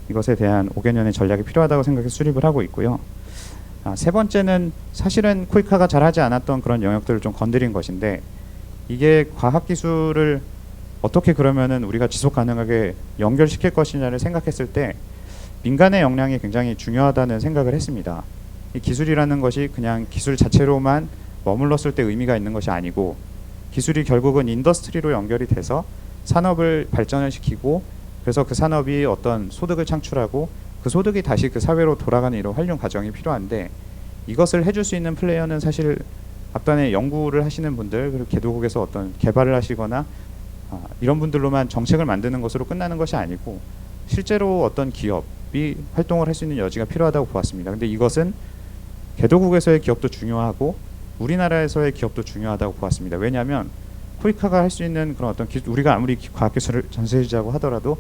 이것에 대한 5개년의 전략이 필요하다고 생각해서 수립을 하고 있고요. 세 번째는 사실은 코이카가 잘하지 않았던 그런 영역들을 좀 건드린 것인데, 이게 과학기술을 어떻게 그러면은 우리가 지속 가능하게 연결시킬 것이냐를 생각했을 때 민간의 역량이 굉장히 중요하다는 생각을 했습니다. 이 기술이라는 것이 그냥 기술 자체로만 머물렀을 때 의미가 있는 것이 아니고, 기술이 결국은 인더스트리로 연결이 돼서 산업을 발전을 시키고, 그래서 그 산업이 어떤 소득을 창출하고 그 소득이 다시 그 사회로 돌아가는 이런 활용 과정이 필요한데, 이것을 해줄 수 있는 플레이어는 사실 앞단에 연구를 하시는 분들, 그리고 개도국에서 어떤 개발을 하시거나 이런 분들로만 정책을 만드는 것으로 끝나는 것이 아니고, 실제로 어떤 기업이 활동을 할 수 있는 여지가 필요하다고 보았습니다. 근데 이것은 개도국에서의 기업도 중요하고 우리나라에서의 기업도 중요하다고 보았습니다. 왜냐하면 코이카가 할 수 있는 그런 어떤 우리가 아무리 과학기술을 전수해주자고 하더라도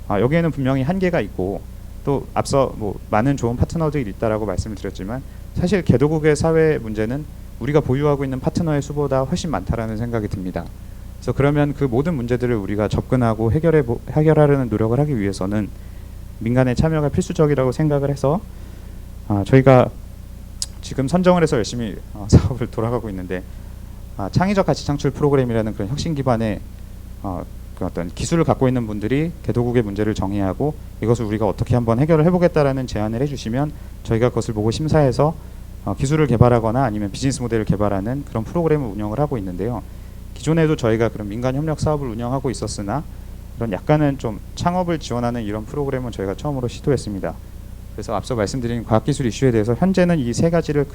여기에는 분명히 한계가 있고, 또 앞서 많은 좋은 파트너들이 있다라고 말씀을 드렸지만, 사실 개도국의 사회 문제는 우리가 보유하고 있는 파트너의 수보다 훨씬 많다라는 생각이 듭니다. 그래서 그러면 그 모든 문제들을 우리가 접근하고 해결하려는 노력을 하기 위해서는 민간의 참여가 필수적이라고 생각을 해서 저희가 지금 선정을 해서 열심히 사업을 돌아가고 있는데, 창의적 가치 창출 프로그램이라는 그런 혁신 기반의 그 어떤 기술을 갖고 있는 분들이 개도국의 문제를 정의하고 이것을 우리가 어떻게 한번 해결을 해보겠다라는 제안을 해주시면 저희가 그것을 보고 심사해서 기술을 개발하거나 아니면 비즈니스 모델을 개발하는 그런 프로그램을 운영을 하고 있는데요. 기존에도 저희가 그런 민간 협력 사업을 운영하고 있었으나, 그런 약간은 좀 창업을 지원하는 이런 프로그램은 저희가 처음으로 시도했습니다. 그래서 앞서 말씀드린 과학기술 이슈에 대해서 현재는 이 세 가지를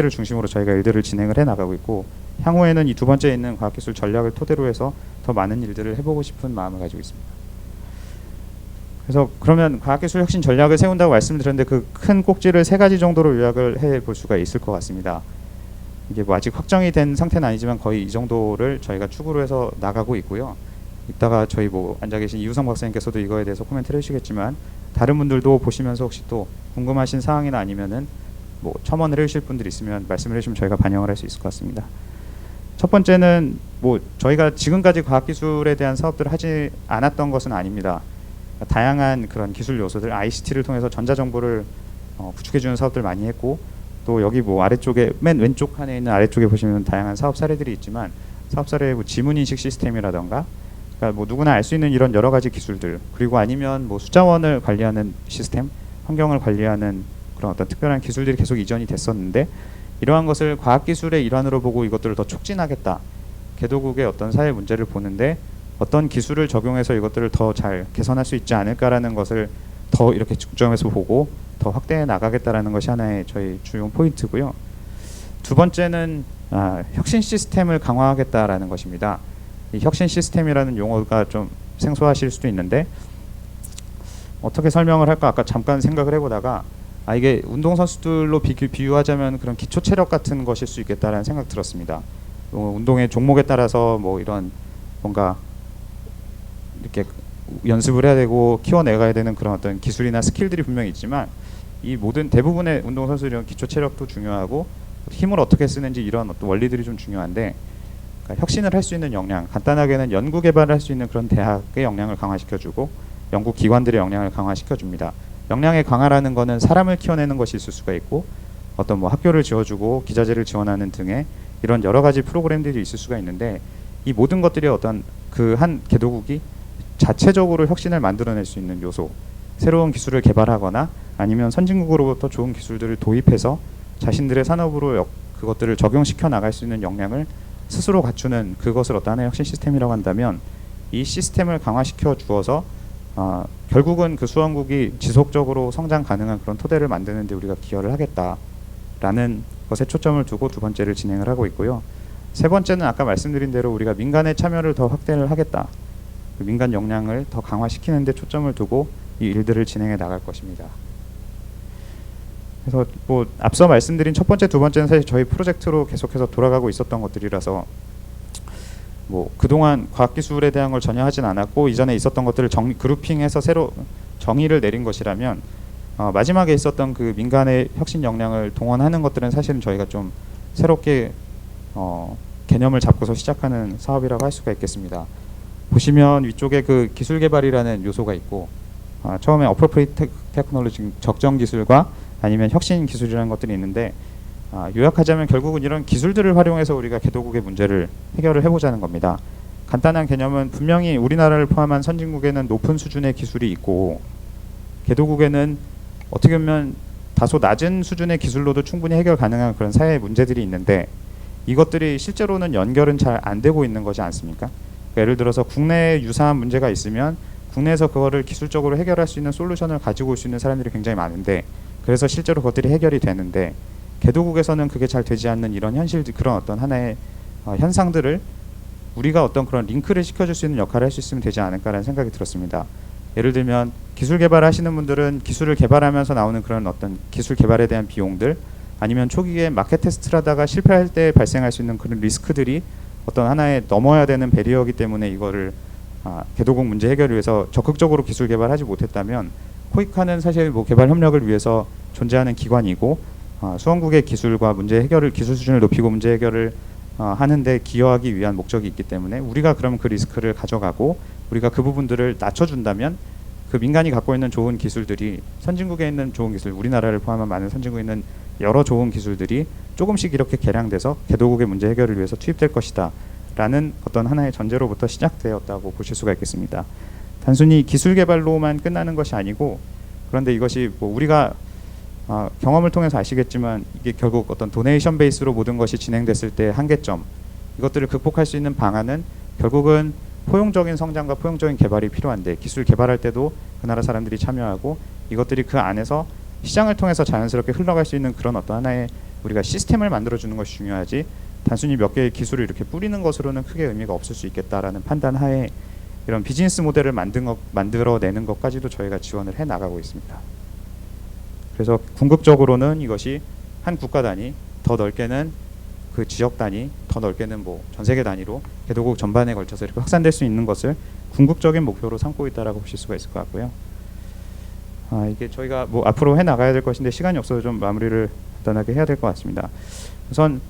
중심으로 저희가 일들을 진행을 해 나가고 있고, 향후에는 이 두 번째에 있는 과학기술 전략을 토대로 해서 더 많은 일들을 해보고 싶은 마음을 가지고 있습니다. 그래서 그러면 과학기술 혁신 전략을 세운다고 말씀드렸는데 그 큰 꼭지를 3가지 정도로 요약을 해볼 수가 있을 것 같습니다. 이게 뭐 아직 확정이 된 상태는 아니지만 거의 이 정도를 저희가 축으로 해서 나가고 있고요. 이따가 저희 뭐 앉아 계신 이우성 박사님께서도 이거에 대해서 코멘트를 해주시겠지만 다른 분들도 보시면서 혹시 또 궁금하신 사항이나 아니면은 뭐 첨언을 해주실 분들 있으면 말씀을 해주시면 저희가 반영을 할 수 있을 것 같습니다. 첫 번째는 뭐 저희가 지금까지 과학기술에 대한 사업들을 하지 않았던 것은 아닙니다. 다양한 그런 기술 요소들, ICT를 통해서 전자정보를 구축해주는 사업들 많이 했고, 또 여기 뭐 아래쪽에 맨 왼쪽 칸에 있는 아래쪽에 보시면 다양한 사업 사례들이 있지만 사업 사례 뭐 지문인식 시스템이라던가, 그러니까 뭐 누구나 알 수 있는 이런 여러 가지 기술들, 그리고 아니면 뭐 숫자원을 관리하는 시스템, 환경을 관리하는 그런 어떤 특별한 기술들이 계속 이전이 됐었는데, 이러한 것을 과학기술의 일환으로 보고 이것들을 더 촉진하겠다. 개도국의 어떤 사회 문제를 보는데 어떤 기술을 적용해서 이것들을 더 잘 개선할 수 있지 않을까라는 것을 더 이렇게 중점에서 보고 더 확대해 나가겠다라는 것이 하나의 저희 주요 포인트고요. 두 번째는 혁신 시스템을 강화하겠다라는 것입니다. 이 혁신 시스템이라는 용어가 좀 생소하실 수도 있는데 어떻게 설명을 할까 아까 잠깐 생각을 해보다가 이게 운동선수들로 비유하자면 그런 기초 체력 같은 것일 수 있겠다라는 생각 들었습니다. 운동의 종목에 따라서 뭐 이런 뭔가 이렇게 연습을 해야 되고 키워내가야 되는 그런 어떤 기술이나 스킬들이 분명히 있지만 이 모든 대부분의 운동선수들은 기초 체력도 중요하고 힘을 어떻게 쓰는지 이런 어떤 원리들이 좀 중요한데, 그러니까 혁신을 할 수 있는 역량, 간단하게는 연구 개발을 할 수 있는 그런 대학의 역량을 강화시켜주고 연구기관들의 역량을 강화시켜줍니다. 역량의 강화라는 거는 사람을 키워내는 것이 있을 수가 있고 어떤 뭐 학교를 지어주고 기자재를 지원하는 등의 이런 여러 가지 프로그램들이 있을 수가 있는데, 이 모든 것들이 어떤 그 한 개도국이 자체적으로 혁신을 만들어낼 수 있는 요소, 새로운 기술을 개발하거나 아니면 선진국으로부터 좋은 기술들을 도입해서 자신들의 산업으로 그것들을 적용시켜 나갈 수 있는 역량을 스스로 갖추는 그것을 어떤 하나의 혁신 시스템이라고 한다면, 이 시스템을 강화시켜 주어서 결국은 그 수원국이 지속적으로 성장 가능한 그런 토대를 만드는 데 우리가 기여를 하겠다라는 것에 초점을 두고 두 번째를 진행을 하고 있고요. 세 번째는 아까 말씀드린 대로 우리가 민간의 참여를 더 확대를 하겠다. 그 민간 역량을 더 강화시키는 데 초점을 두고 이 일들을 진행해 나갈 것입니다. 그래서 뭐 앞서 말씀드린 첫 번째, 두 번째는 사실 저희 프로젝트로 계속해서 돌아가고 있었던 것들이라서 뭐 그동안 과학기술에 대한 걸 전혀 하진 않았고 이전에 있었던 것들을 그룹핑해서 새로 정의를 내린 것이라면 마지막에 있었던 그 민간의 혁신 역량을 동원하는 것들은 사실은 저희가 좀 새롭게 개념을 잡고서 시작하는 사업이라고 할 수가 있겠습니다. 보시면 위쪽에 그 기술 개발이라는 요소가 있고 처음에 appropriate technology, 적정 기술과 아니면 혁신 기술이라는 것들이 있는데 요약하자면 결국은 이런 기술들을 활용해서 우리가 개도국의 문제를 해결을 해보자는 겁니다. 간단한 개념은 분명히 우리나라를 포함한 선진국에는 높은 수준의 기술이 있고 개도국에는 어떻게 보면 다소 낮은 수준의 기술로도 충분히 해결 가능한 그런 사회의 문제들이 있는데 이것들이 실제로는 연결은 잘 안 되고 있는 거지 않습니까? 그러니까 예를 들어서 국내에 유사한 문제가 있으면 국내에서 그거를 기술적으로 해결할 수 있는 솔루션을 가지고 올 수 있는 사람들이 굉장히 많은데 그래서 실제로 그것들이 해결이 되는데 개도국에서는 그게 잘 되지 않는 이런 현실들, 그런 어떤 하나의 현상들을 우리가 어떤 그런 링크를 시켜줄 수 있는 역할을 할 수 있으면 되지 않을까라는 생각이 들었습니다. 예를 들면 기술 개발을 하시는 분들은 기술을 개발하면서 나오는 그런 어떤 기술 개발에 대한 비용들, 아니면 초기에 마켓 테스트를 하다가 실패할 때 발생할 수 있는 그런 리스크들이 어떤 하나의 넘어야 되는 배리어이기 때문에 이거를 개도국 문제 해결을 위해서 적극적으로 기술 개발하지 못했다면 코이카는 사실 뭐 개발 협력을 위해서 존재하는 기관이고 수원국의 기술과 문제 해결을, 기술 수준을 높이고 문제 해결을 하는데 기여하기 위한 목적이 있기 때문에 우리가 그럼 그 리스크를 가져가고 우리가 그 부분들을 낮춰준다면 그 민간이 갖고 있는 좋은 기술들이 선진국에 있는 좋은 기술, 우리나라를 포함한 많은 선진국에 있는 여러 좋은 기술들이 조금씩 이렇게 개량돼서 개도국의 문제 해결을 위해서 투입될 것이다 라는 어떤 하나의 전제로부터 시작되었다고 보실 수가 있겠습니다. 단순히 기술 개발로만 끝나는 것이 아니고, 그런데 이것이 뭐 우리가 경험을 통해서 아시겠지만 이게 결국 어떤 도네이션 베이스로 모든 것이 진행됐을 때 한계점, 이것들을 극복할 수 있는 방안은 결국은 포용적인 성장과 포용적인 개발이 필요한데, 기술 개발할 때도 그 나라 사람들이 참여하고 이것들이 그 안에서 시장을 통해서 자연스럽게 흘러갈 수 있는 그런 어떤 하나의 우리가 시스템을 만들어주는 것이 중요하지, 단순히 몇 개의 기술을 이렇게 뿌리는 것으로는 크게 의미가 없을 수 있겠다라는 판단 하에 이런 비즈니스 모델을 만들어내는 것까지도 저희가 지원을 해 나가고 있습니다. 그래서 궁극적으로는 이것이 한 국가 단위, 더 넓게는 그 지역 단위, 더 넓게는 뭐 전 세계 단위로 개도국 전반에 걸쳐서 이렇게 확산될 수 있는 것을 궁극적인 목표로 삼고 있다라고 보실 수가 있을 것 같고요. 이게 저희가 뭐 앞으로 해 나가야 될 것인데 시간이 없어서 좀 마무리를 간단하게 해야 될 것 같습니다. 우선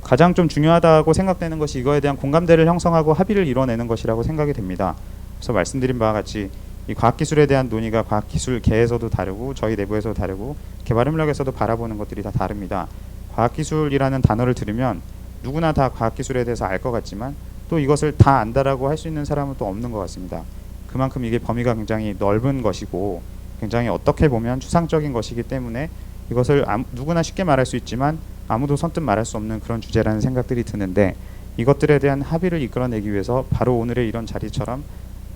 가장 좀 중요하다고 생각되는 것이 이거에 대한 공감대를 형성하고 합의를 이뤄내는 것이라고 생각이 됩니다. 그래서 말씀드린 바와 같이 이 과학기술에 대한 논의가 과학기술계에서도 다르고 저희 내부에서도 다르고 개발협력에서도 바라보는 것들이 다 다릅니다. 과학기술이라는 단어를 들으면 누구나 다 과학기술에 대해서 알 것 같지만 또 이것을 다 안다라고 할 수 있는 사람은 또 없는 것 같습니다. 그만큼 이게 범위가 굉장히 넓은 것이고 굉장히 어떻게 보면 추상적인 것이기 때문에 이것을 누구나 쉽게 말할 수 있지만 아무도 선뜻 말할 수 없는 그런 주제라는 생각들이 드는데 이것들에 대한 합의를 이끌어내기 위해서 바로 오늘의 이런 자리처럼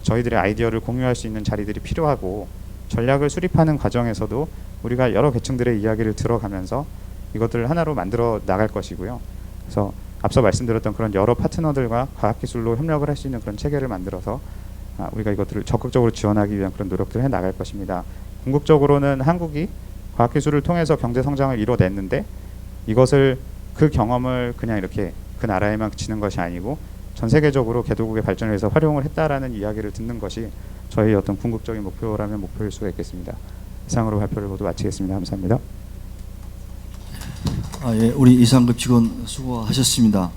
저희들의 아이디어를 공유할 수 있는 자리들이 필요하고 전략을 수립하는 과정에서도 우리가 여러 계층들의 이야기를 들어가면서 이것들을 하나로 만들어 나갈 것이고요. 그래서 앞서 말씀드렸던 그런 여러 파트너들과 과학기술로 협력을 할 수 있는 그런 체계를 만들어서 우리가 이것들을 적극적으로 지원하기 위한 그런 노력들을 해 나갈 것입니다. 궁극적으로는 한국이 과학기술을 통해서 경제 성장을 이뤄냈는데 이것을 그 경험을 그냥 이렇게 그 나라에만 그치는 것이 아니고 전 세계적으로 개도국의 발전을 위해서 활용을 했다라는 이야기를 듣는 것이 저희 어떤 궁극적인 목표라면 목표일 수가 있겠습니다. 이상으로 발표를 모두 마치겠습니다. 감사합니다. 예, 우리 이상급 직원 수고하셨습니다.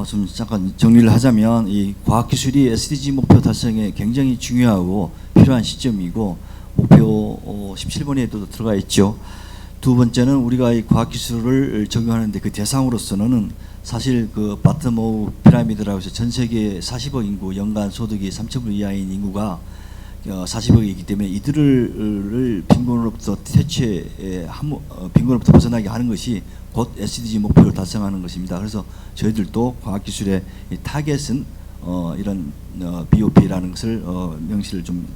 좀 잠깐 정리를 하자면 이 과학기술이 SDG 목표 달성에 굉장히 중요하고 필요한 시점이고 목표 17번에도 들어가 있죠. 두 번째는 우리가 이 과학기술을 적용하는데 그 대상으로서는 사실 그 바텀 오브 피라미드라고 해서 전 세계 40억 인구 연간 소득이 3,000불 이하인 인구가 40억이기 때문에 이들을 빈곤으로부터 빈곤으로부터 벗어나게 하는 것이 곧 SDG 목표를 달성하는 것입니다. 그래서 저희들도 과학기술의 타겟은 이런 BOP라는 것을 명시를 좀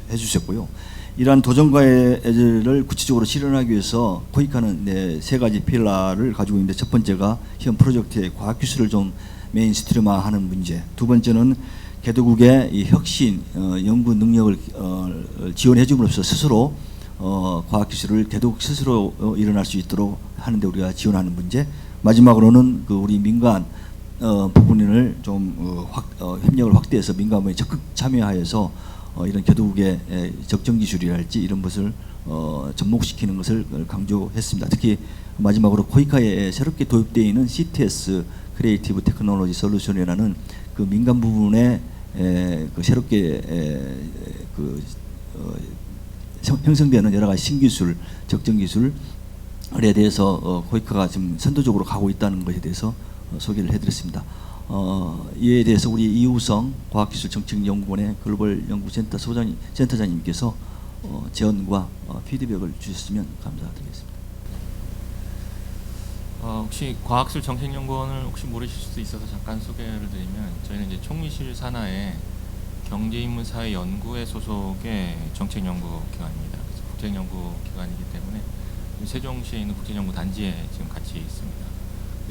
해주셨고요. 이러한 도전과제를 구체적으로 실현하기 위해서 코이카는 세 가지 필라를 가지고 있는데 첫 번째가 현 프로젝트의 과학기술을 좀 메인스트림화하는 문제, 두 번째는 개도국의 이 혁신 연구 능력을 지원해 줌으로써 스스로 과학기술을 개도국 스스로 일어날 수 있도록 하는데 우리가 지원하는 문제, 마지막으로는 그 우리 민간 부분을 좀 협력을 확대해서 민간부에 적극 참여하여서 이런 개도국의 적정 기술이랄지 이런 것을 접목시키는 것을 강조했습니다. 특히 마지막으로 코이카에 새롭게 도입되어 있는 CTS 크리에이티브 테크놀로지 솔루션이라는 그 민간 부분에 그 새롭게 형성되는 여러 가지 신기술, 적정 기술에 대해서 코이카가 지금 선도적으로 가고 있다는 것에 대해서 소개를 해드렸습니다. 이에 대해서 우리 이우성 과학기술정책연구원의 글로벌 연구센터 센터장님께서 제언과 피드백을 주셨으면 감사드리겠습니다. 혹시 과학기술정책연구원을 혹시 모르실 수도 있어서 잠깐 소개를 드리면 저희는 이제 총리실 산하의 경제인문사회 연구회 소속의 정책연구기관입니다. 그래서 국제연구기관이기 때문에 세종시에 있는 국제연구단지에 지금 같이 있습니다.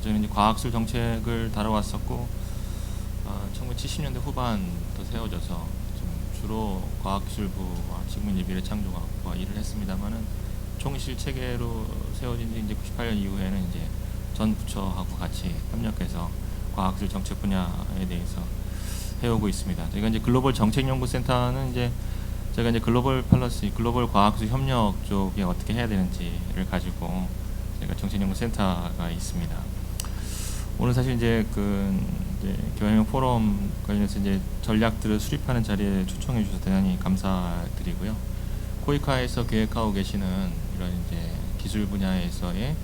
저희는 이제 과학기술 정책을 다뤄왔었고 1970년대 후반부터 세워져서 좀 주로 과학기술부와 식민지미래창조과학부와 일을 했습니다만은 총실 체계로 세워진 지 이제 98년 이후에는 이제 전 부처하고 같이 협력해서 과학기술 정책 분야에 대해서 해오고 있습니다. 저희가 이제 글로벌 정책연구센터는 이제 제가 이제 글로벌 팔러시, 글로벌 과학기술 협력 쪽에 어떻게 해야 되는지를 가지고 저희가 정책연구센터가 있습니다. 오늘 사실 이제 교양형 포럼 관련해서 이제 전략들을 수립하는 자리에 초청해 주셔서 대단히 감사드리고요. 코이카에서 계획하고 계시는 이런 이제 기술 분야에서의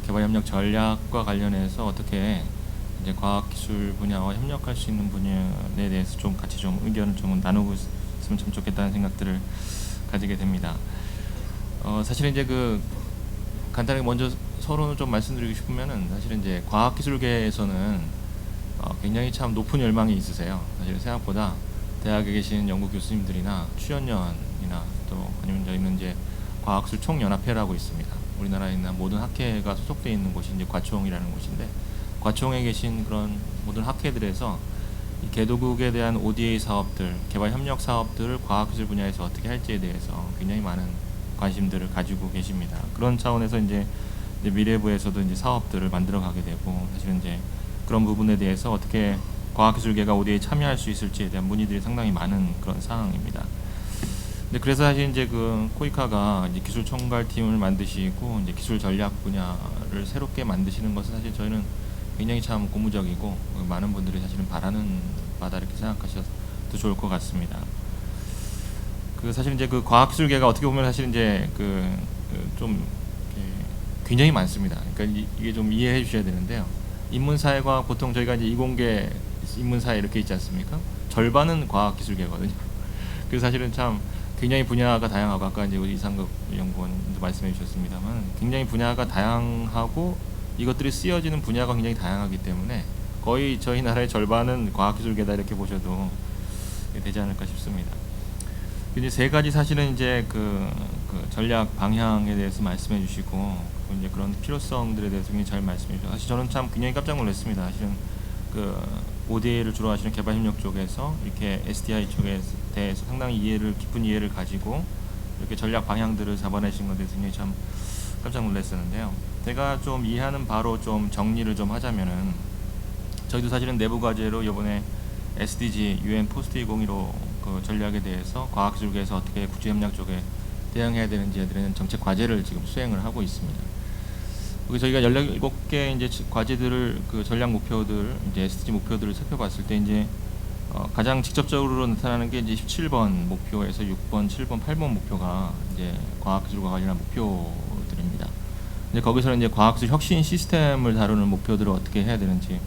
개발 협력 전략과 관련해서 어떻게 이제 과학 기술 분야와 협력할 수 있는 분야에 대해서 좀 같이 좀 의견을 좀 나누고 있으면 참 좋겠다는 생각들을 가지게 됩니다. 사실 이제 간단하게 먼저 서론을 좀 말씀드리고 싶으면은 사실은 이제 과학기술계에서는 굉장히 참 높은 열망이 있으세요. 사실 생각보다 대학에 계신 연구 교수님들이나 출연연이나 또 아니면 저희는 이제 과학기술 총연합회라고 있습니다. 우리나라에 있는 모든 학회가 소속되어 있는 곳이 이제 과총이라는 곳인데, 과총에 계신 그런 모든 학회들에서 이 개도국에 대한 ODA 사업들, 개발 협력 사업들을 과학기술 분야에서 어떻게 할지에 대해서 굉장히 많은 관심들을 가지고 계십니다. 그런 차원에서 이제 미래부에서도 이제 사업들을 만들어가게 되고, 사실은 이제 그런 부분에 대해서 어떻게 과학기술계가 ODA에 참여할 수 있을지에 대한 문의들이 상당히 많은 그런 상황입니다. 근데 그래서 사실 이제 그 코이카가 이제 기술 총괄팀을 만드시고 이제 기술 전략 분야를 새롭게 만드시는 것은 사실 저희는 굉장히 참 고무적이고 많은 분들이 사실은 바라는 바다 이렇게 생각하셔도 좋을 것 같습니다. 그 사실 이제 그 과학기술계가 어떻게 보면 사실 이제 좀 굉장히 많습니다. 그러니까 이게 좀 이해해 주셔야 되는데요. 인문사회가 보통 저희가 이제 이공계 인문사회 이렇게 있지 않습니까? 절반은 과학기술계거든요. 그래서 사실은 참 굉장히 분야가 다양하고, 아까 이제 우리 이상급 연구원도 말씀해 주셨습니다만 굉장히 분야가 다양하고 이것들이 쓰여지는 분야가 굉장히 다양하기 때문에 거의 저희 나라의 절반은 과학기술계다 이렇게 보셔도 되지 않을까 싶습니다. 이제 세 가지 사실은 이제 그 전략 방향에 대해서 말씀해 주시고 이제 그런 필요성들에 대해서 굉장히 잘 말씀해 주셔서 사실 저는 참 굉장히 깜짝 놀랐습니다. 사실은 그 ODA를 주로 하시는 개발협력 쪽에서 이렇게 SDI 쪽에 대해서 상당히 깊은 이해를 가지고 이렇게 전략 방향들을 잡아내신 것에 대해서 굉장히 참 깜짝 놀랐었는데요. 제가 좀 이해하는 바로 좀 정리를 좀 하자면은, 저희도 사실은 내부 과제로 이번에 SDG UN 포스트 2015 그 전략에 대해서 과학기술계에서 어떻게 국제협력 쪽에 대응해야 되는지에 대한 정책 과제를 지금 수행을 하고 있습니다. 여기 저희가 17개 이제 과제들을 그 전략 목표들, 이제 SDG 목표들을 살펴봤을 때 이제 가장 직접적으로 나타나는 게 이제 17번 목표에서 6번, 7번, 8번 목표가 이제 과학기술과 관련한 목표들입니다. 이제 거기서는 이제 과학기술 혁신 시스템을 다루는 목표들을 어떻게 해야 되는지,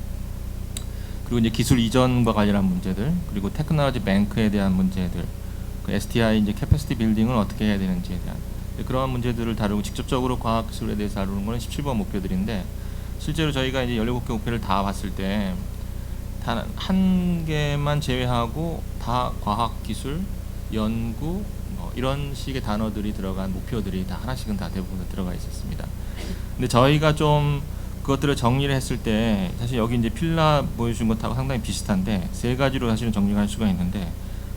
그리고 이제 기술 이전과 관련한 문제들, 그리고 테크놀로지 뱅크에 대한 문제들, 그 STI 이제 캐패시티 빌딩을 어떻게 해야 되는지에 대한 그러한 문제들을 다루고 직접적으로 과학기술에 대해서 다루는 것은 17번 목표들인데, 실제로 저희가 이제 17개 목표를 다 봤을 때 단 한 개만 제외하고 다 과학기술, 연구 이런 식의 단어들이 들어간 목표들이 다 하나씩은 다 대부분 들어가 있었습니다. 근데 저희가 좀 그것들을 정리를 했을 때 사실 여기 이제 필라 보여준 것하고 상당히 비슷한데 세 가지로 사실은 정리할 수가 있는데,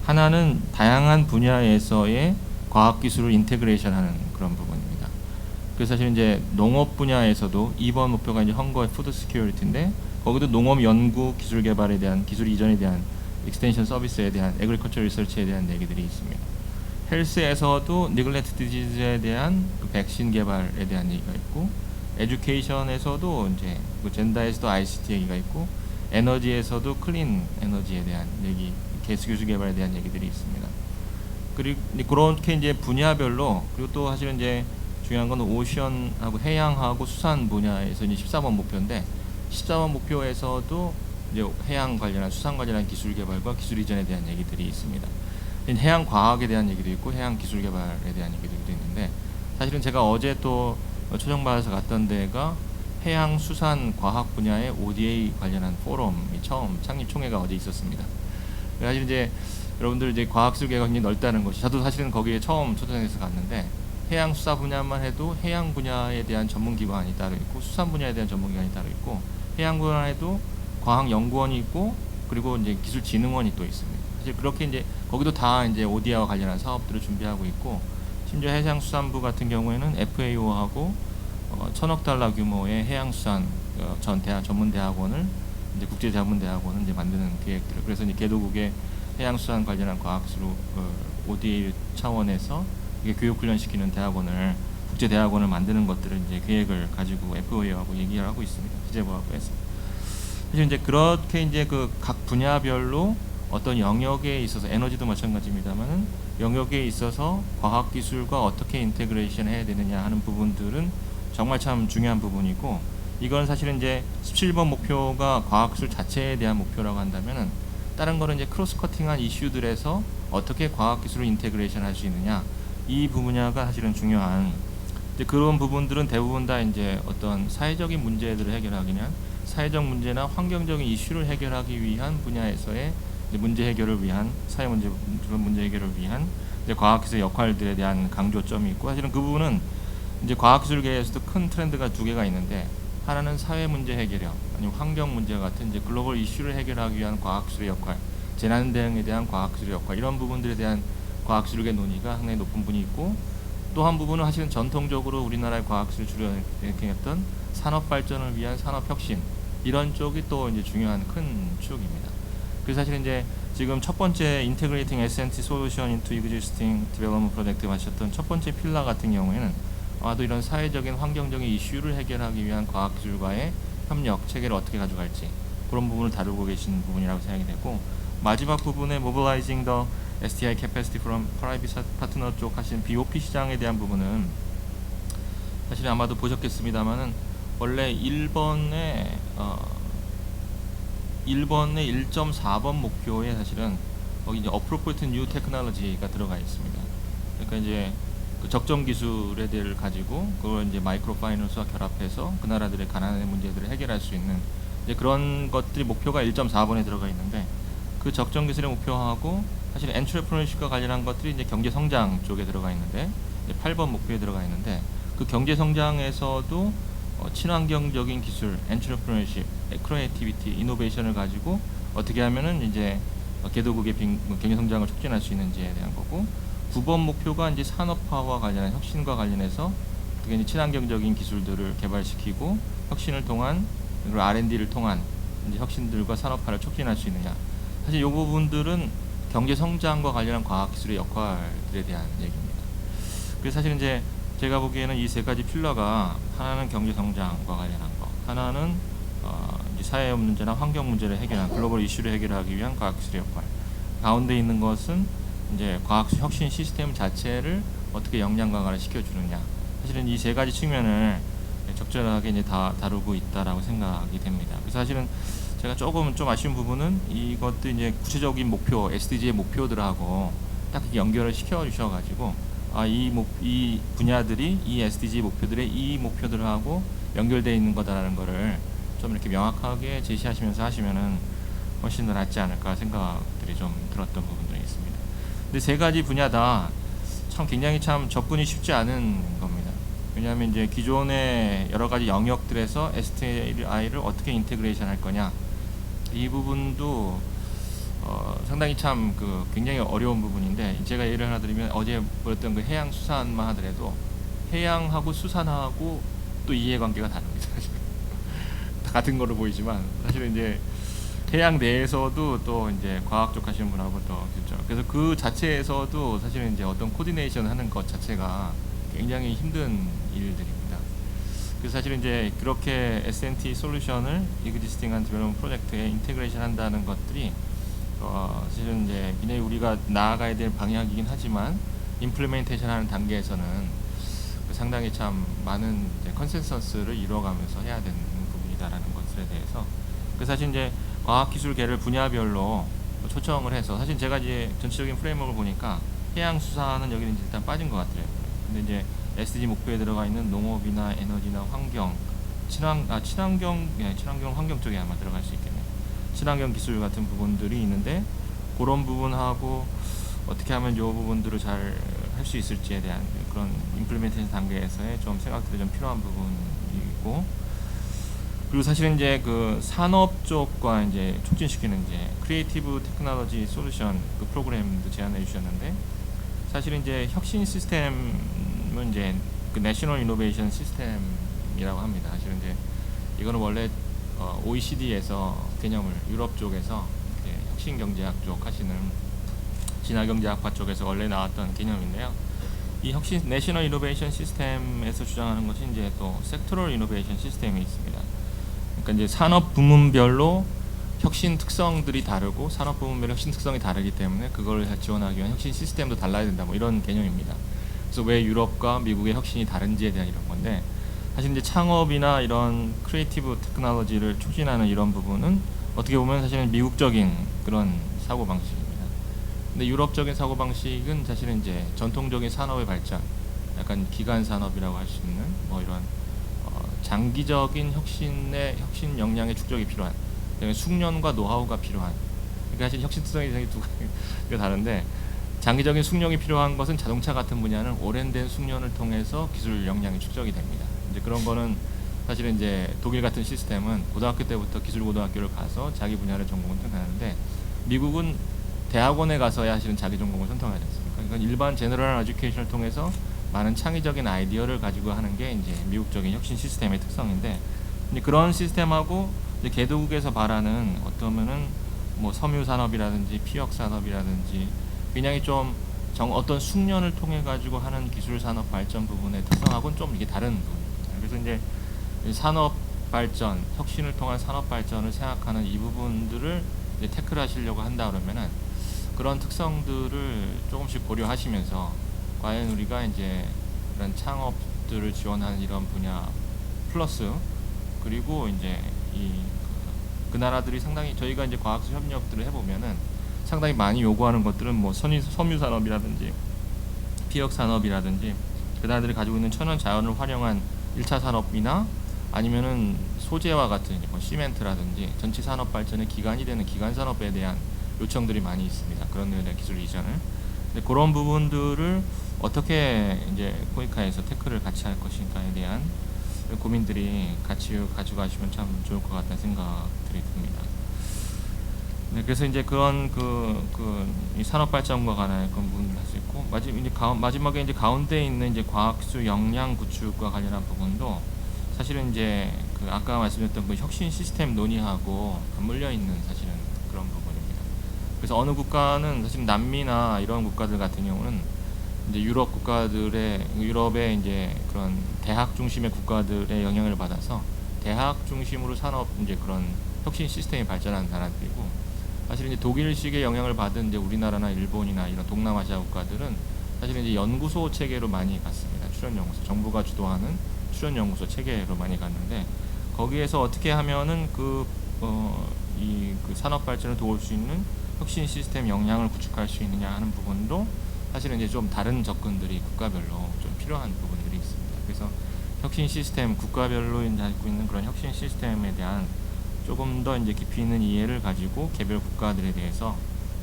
하나는 다양한 분야에서의 과학기술을 인테그레이션하는 그런 부분입니다. 그래서 사실 이제 농업 분야에서도 2번 목표가 이제 헝거 푸드 시큐리티인데, 거기도 농업 연구 기술 개발에 대한, 기술 이전에 대한 익스텐션 서비스에 대한, 에그리컬처 리서치에 대한 얘기들이 있습니다. 헬스에서도 니글렉트 디지즈에 대한 그 백신 개발에 대한 얘기가 있고, 에듀케이션에서도 이제 그 젠다에서도 ICT 얘기가 있고, 에너지에서도 클린 에너지에 대한 얘기, 게스 교수 개발에 대한 얘기들이 있습니다. 그리고 그렇게 이제 분야별로, 그리고 또 사실은 이제 중요한 건 오션하고 해양하고 수산 분야에서 이제 14번 목표인데, 14번 목표에서도 이제 해양 관련한, 수산 관련한 기술 개발과 기술 이전에 대한 얘기들이 있습니다. 해양 과학에 대한 얘기도 있고 해양 기술 개발에 대한 얘기들도 있는데, 사실은 제가 어제 또 초정받아서 갔던 데가 해양 수산 과학 분야의 ODA 관련한 포럼이 처음 창립 총회가 어제 있었습니다. 사실 이제 여러분들 이제 과학기술계가 굉장히 넓다는 것이, 저도 사실은 거기에 처음 초청해서 갔는데, 해양 수사 분야만 해도 해양 분야에 대한 전문기관이 따로 있고, 수산 분야에 대한 전문기관이 따로 있고, 해양 분야에도 과학연구원이 있고, 그리고 이제 기술진흥원이 또 있습니다. 사실 그렇게 이제 거기도 다 이제 ODA와 관련한 사업들을 준비하고 있고, 심지어 해양수산부 같은 경우에는 FAO하고 1,000억 달러 규모의 해양수산 전문대학원을, 이제 국제자문대학원을 이제 만드는 계획들을, 그래서 이제 개도국의 해양수산 관련한 과학기술 ODA 차원에서 이게 교육훈련시키는 대학원을, 국제대학원을 만드는 것들을 이제 계획을 가지고 FAO하고 얘기를 하고 있습니다. 기재부하고에서. 사실 이제 그렇게 이제 그 각 분야별로 어떤 영역에 있어서, 에너지도 마찬가지입니다만은 영역에 있어서 과학기술과 어떻게 인테그레이션 해야 되느냐 하는 부분들은 정말 참 중요한 부분이고, 이건 사실은 이제 17번 목표가 과학기술 자체에 대한 목표라고 한다면은, 다른 거는 이제 크로스 커팅한 이슈들에서 어떻게 과학기술을 인테그레이션 할 수 있느냐, 이 분야가 사실은 중요한, 이제 그런 부분들은 대부분 다 이제 어떤 사회적인 문제들을 해결하기 위한, 사회적 문제나 환경적인 이슈를 해결하기 위한 분야에서의 이제 문제 해결을 위한, 사회 문제 해결을 위한 이제 과학기술 역할들에 대한 강조점이 있고, 사실은 그 부분은 이제 과학기술계에서도 큰 트렌드가 두 개가 있는데, 하나는 사회 문제 해결력, 아니면 환경 문제 같은 이제 글로벌 이슈를 해결하기 위한 과학기술의 역할, 재난 대응에 대한 과학기술의 역할, 이런 부분들에 대한 과학기술계 논의가 상당히 높은 부분이 있고, 또 한 부분은 사실은 전통적으로 우리나라의 과학기술 주로 일으켰던 산업 발전을 위한 산업 혁신, 이런 쪽이 또 이제 중요한 큰 축입니다. 그래서 사실 이제 지금 첫 번째 Integrating S&T Solution into Existing Development Project 마셨던 첫 번째 필러 같은 경우에는 아마도 이런 사회적인 환경적인 이슈를 해결하기 위한 과학기술과의 협력 체계를 어떻게 가져갈지, 그런 부분을 다루고 계신 부분이라고 생각이 되고, 마지막 부분에 Mobilizing the STI Capacity from Private Partner 쪽 하신 BOP 시장에 대한 부분은 사실 아마도 보셨겠습니다만은 원래 1번의 1.4번 목표에 사실은 거기 이제 Appropriate New Technology가 들어가 있습니다. 그러니까 이제 그 적정 기술에 대해를 가지고 그걸 이제 마이크로 파이낸스와 결합해서 그 나라들의 가난의 문제들을 해결할 수 있는 이제 그런 것들이 목표가 1.4번에 들어가 있는데, 그 적정 기술의 목표하고 사실 엔트레프너십과 관련한 것들이 이제 경제 성장 쪽에 들어가 있는데, 이제 8번 목표에 들어가 있는데, 그 경제 성장에서도 친환경적인 기술, 엔트레프너십, 크리에이티비티, 이노베이션을 가지고 어떻게 하면은 이제 개도국의 경제 성장을 촉진할 수 있는지에 대한 거고, 9번 목표가 이제 산업화와 관련한 혁신과 관련해서 어떻게 이제 친환경적인 기술들을 개발시키고 혁신을 통한, 그리고 R&D를 통한 이제 혁신들과 산업화를 촉진할 수 있느냐. 사실 이 부분들은 경제 성장과 관련한 과학기술의 역할들에 대한 얘기입니다. 그래서 사실 이제 제가 보기에는 이 세 가지 필러가, 하나는 경제 성장과 관련한 거, 하나는 이제 사회 문제나 환경 문제를 해결한 글로벌 이슈를 해결하기 위한 과학기술의 역할, 가운데 있는 것은 이제 과학기술 혁신 시스템 자체를 어떻게 역량 강화를 시켜주느냐. 사실은 이 세 가지 측면을 적절하게 이제 다 다루고 있다라고 생각이 됩니다. 그래서 사실은 제가 조금 좀 아쉬운 부분은 이것도 이제 구체적인 목표, SDG의 목표들하고 딱 연결을 시켜 주셔가지고, 이 분야들이 이 SDG 목표들의 이 목표들하고 연결되어 있는 거다라는 거를 좀 이렇게 명확하게 제시하시면서 하시면은 훨씬 더 낫지 않을까 생각들이 좀 들었던 부분들이 있습니다. 근데 세 가지 분야 다 참 굉장히 참 접근이 쉽지 않은 겁니다. 왜냐하면 이제 기존의 여러 가지 영역들에서 STI를 어떻게 인테그레이션 할 거냐, 이 부분도 상당히 참 굉장히 어려운 부분인데, 제가 예를 하나 드리면 어제 보였던 그 해양 수산만 하더라도 해양하고 수산하고 또 이해관계가 다릅니다. 다 같은 거로 보이지만 사실은 이제 해양 내에서도 또 이제 과학 쪽 하시는 분하고 또 그렇죠. 그래서 그 자체에서도 사실은 이제 어떤 코디네이션 하는 것 자체가 굉장히 힘든 일들입니다. 그래서 사실은 이제 그렇게 S&T 솔루션을 Existing Development 프로젝트에 인테그레이션 한다는 것들이 사실은 이제 굉장히 우리가 나아가야 될 방향이긴 하지만, 임플리멘테이션 하는 단계에서는 상당히 참 많은 이제 컨센서스를 이뤄가면서 해야 되는 부분이다라는 것들에 대해서, 그래서 사실 이제 과학기술계를 분야별로 초청을 해서, 사실 제가 이제 전체적인 프레임워크를 보니까 해양수산은 여기는 일단 빠진 것 같더라고요. 근데 이제 SDG 목표에 들어가 있는 농업이나 에너지나 환경, 친환경 환경 쪽에 아마 들어갈 수 있겠네요. 친환경 기술 같은 부분들이 있는데, 그런 부분하고 어떻게 하면 이 부분들을 잘 할 수 있을지에 대한 그런 임플리멘테이션 단계에서의 좀 생각들이 좀 필요한 부분이고, 그리고 사실은 이제 그 산업 쪽과 이제 촉진시키는 이제 크리에이티브 테크놀로지 솔루션 그 프로그램도 제안해 주셨는데, 사실은 이제 혁신 시스템은 이제 그 내셔널 이노베이션 시스템이라고 합니다. 사실은 이제 이거는 원래 OECD에서 개념을 유럽 쪽에서 혁신 경제학 쪽 하시는 진화경제학파 쪽에서 원래 나왔던 개념인데요. 이 혁신 내셔널 이노베이션 시스템에서 주장하는 것이 이제 또 섹터럴 이노베이션 시스템이 있습니다. 그러니까 이제 산업 부문별로 혁신 특성들이 다르고 산업 부문별 혁신 특성이 다르기 때문에 그걸 지원하기 위한 혁신 시스템도 달라야 된다, 뭐 이런 개념입니다. 그래서 왜 유럽과 미국의 혁신이 다른지에 대한 이런 건데, 사실 이제 창업이나 이런 크리에이티브 테크놀로지를 촉진하는 이런 부분은 어떻게 보면 사실은 미국적인 그런 사고 방식입니다. 근데 유럽적인 사고 방식은 사실은 이제 전통적인 산업의 발전, 약간 기간 산업이라고 할 수 있는 뭐 이런 장기적인 혁신 역량의 축적이 필요한, 숙련과 노하우가 필요한, 그러니까 사실 혁신 특성이 두 가지가 다른데, 장기적인 숙련이 필요한 것은 자동차 같은 분야는 오랜된 숙련을 통해서 기술 역량이 축적이 됩니다. 이제 그런 거는 사실은 이제 독일 같은 시스템은 고등학교 때부터 기술고등학교를 가서 자기 분야를 전공을 선택하는데 미국은 대학원에 가서야 사실은 자기 전공을 선택하지 않습니까? 그러니까 일반 제너럴 에듀케이션을 통해서 많은 창의적인 아이디어를 가지고 하는 게 이제 미국적인 혁신 시스템의 특성인데 이제 그런 시스템하고 이제 개도국에서 바라는 어떠면은 뭐 섬유 산업이라든지 피혁 산업이라든지 굉장히 좀 어떤 숙련을 통해 가지고 하는 기술 산업 발전 부분의 특성하고는 좀 이게 다른 부분입니다. 그래서 이제 산업 발전, 혁신을 통한 산업 발전을 생각하는 이 부분들을 이제 태클하시려고 한다 그러면은 그런 특성들을 조금씩 고려하시면서 과연 우리가 이제 그런 창업들을 지원하는 이런 분야 플러스 그리고 이제 그 나라들이 상당히 저희가 이제 과학수 협력들을 해보면은 상당히 많이 요구하는 것들은 뭐 섬유 산업이라든지 피혁 산업이라든지 그 나라들이 가지고 있는 천연 자연을 활용한 1차 산업이나 아니면은 소재와 같은 뭐 시멘트라든지 전체 산업 발전의 기반이 되는 기간 산업에 대한 요청들이 많이 있습니다. 그런 데에 대한 기술 이전을. 근데 그런 부분들을 어떻게 이제 코이카에서 태클을 같이 할 것인가에 대한 고민들이 같이 가져가시면 참 좋을 것 같다는 생각들이 듭니다. 네, 그래서 이제 그런 이 산업 발전과 관한 그런 부분을 할 수 있고 마지막에 이제 가운데 있는 이제 과학수 역량 구축과 관련한 부분도 사실은 이제 그 아까 말씀드렸던 그 혁신 시스템 논의하고 맞물려 있는 사실은 그런 부분입니다. 그래서 어느 국가는 사실 남미나 이런 국가들 같은 경우는 이제 유럽의 이제 그런 대학 중심의 국가들의 영향을 받아서 대학 중심으로 산업 이제 그런 혁신 시스템이 발전한 나라들이고 사실 이제 독일식의 영향을 받은 이제 우리나라나 일본이나 이런 동남아시아 국가들은 사실 이제 연구소 체계로 많이 갔습니다. 출연 연구소, 정부가 주도하는 출연 연구소 체계로 많이 갔는데 거기에서 어떻게 하면은 그 산업 발전을 도울 수 있는 혁신 시스템 역량을 구축할 수 있느냐 하는 부분도 사실은 이제 좀 다른 접근들이 국가별로 좀 필요한 부분들이 있습니다. 그래서 혁신 시스템 국가별로 이제 갖고 있는 그런 혁신 시스템에 대한 조금 더 이제 깊이 있는 이해를 가지고 개별 국가들에 대해서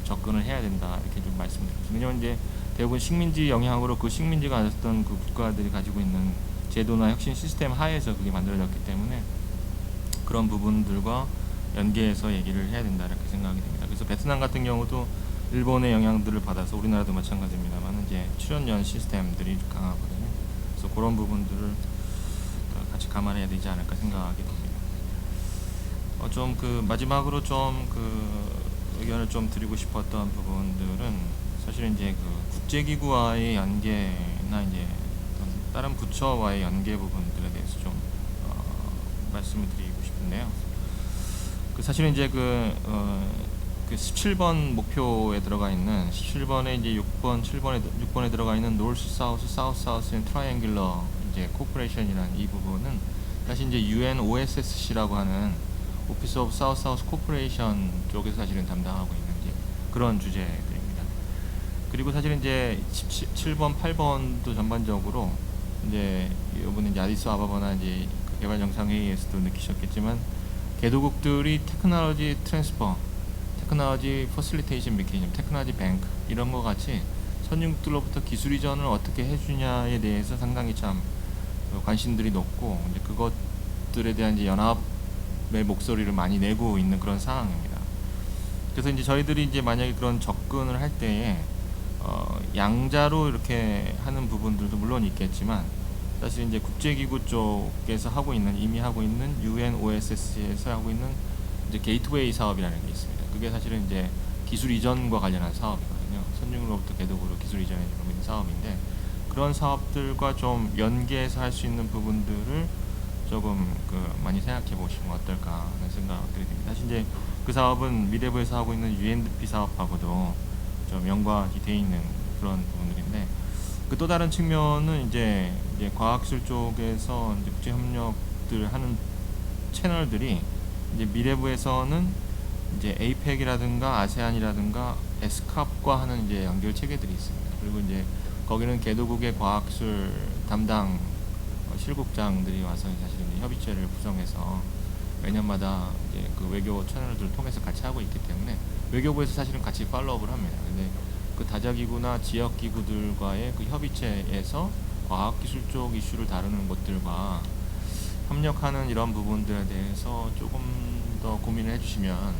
접근을 해야 된다 이렇게 좀 말씀드렸습니다. 왜냐하면 이제 대부분 식민지 영향으로 그 식민지가 가졌던 그 국가들이 가지고 있는 제도나 혁신 시스템 하에서 그게 만들어졌기 때문에 그런 부분들과 연계해서 얘기를 해야 된다 이렇게 생각이 됩니다. 그래서 베트남 같은 경우도 일본의 영향들을 받아서 우리나라도 마찬가지입니다만 이제 출연연 시스템들이 강하거든요. 그래서 그런 부분들을 같이 감안해야 되지 않을까 생각이 됩니다. 좀 그 마지막으로 좀 그 의견을 좀 드리고 싶었던 부분들은 사실 이제 그 국제기구와의 연계나 이제 다른 부처와의 연계 부분들에 대해서 좀 말씀을 드리고 싶은데요. 그 사실은 이제 그 17번 목표에 들어가 있는 17번에 이제 6번에 들어가 있는 노스 사우스 트라이앵귤러 이제 코퍼레이션이라는 이 부분은 사실 이제 UN OSSC라고 하는 오피스 오브 사우스 코퍼레이션 쪽에서 사실은 담당하고 있는 이제 그런 주제들입니다. 그리고 사실은 이제 17번, 8번도 전반적으로 이제 이번에 이제 아디스아바바나 이제 개발 정상회의에서도 느끼셨겠지만 개도국들이 테크놀로지 트랜스퍼, 테크놀로지 퍼실리테이션 메커니즘, 테크놀로지 뱅크 이런 거 같이 선진국들로부터 기술 이전을 어떻게 해주냐에 대해서 상당히 참 관심들이 높고 이제 그것들에 대한 이제 연합의 목소리를 많이 내고 있는 그런 상황입니다. 그래서 이제 저희들이 이제 만약에 그런 접근을 할 때에 양자로 이렇게 하는 부분들도 물론 있겠지만 사실 이제 국제기구 쪽에서 이미 하고 있는 UN OSS에서 하고 있는 이제 게이트웨이 사업이라는 게 있습니다. 그게 사실은 이제 기술 이전과 관련한 사업이거든요. 선진국으로부터 개도국으로 기술 이전에 주고 있는 사업인데 그런 사업들과 좀 연계해서 할 수 있는 부분들을 조금 많이 생각해 보시면 어떨까 하는 생각들이 듭니다. 사실 이제 그 사업은 미래부에서 하고 있는 UNDP 사업하고도 좀 연관이 돼 있는 그런 부분들인데 그 또 다른 측면은 이제 과학기술 쪽에서 이제 국제 협력들 하는 채널들이 이제 미래부에서는 이제 APEC이라든가 아세안이라든가 에스캅과 하는 이제 연결 체계들이 있습니다. 그리고 이제 거기는 개도국의 과학기술 담당 실국장들이 와서 사실은 협의체를 구성해서 매년마다 이제 그 외교 채널들을 통해서 같이 하고 있기 때문에 외교부에서 사실은 같이 팔로우업을 합니다. 근데 그 다자기구나 지역기구들과의 그 협의체에서 과학기술 쪽 이슈를 다루는 것들과 협력하는 이런 부분들에 대해서 조금 더 고민을 해주시면,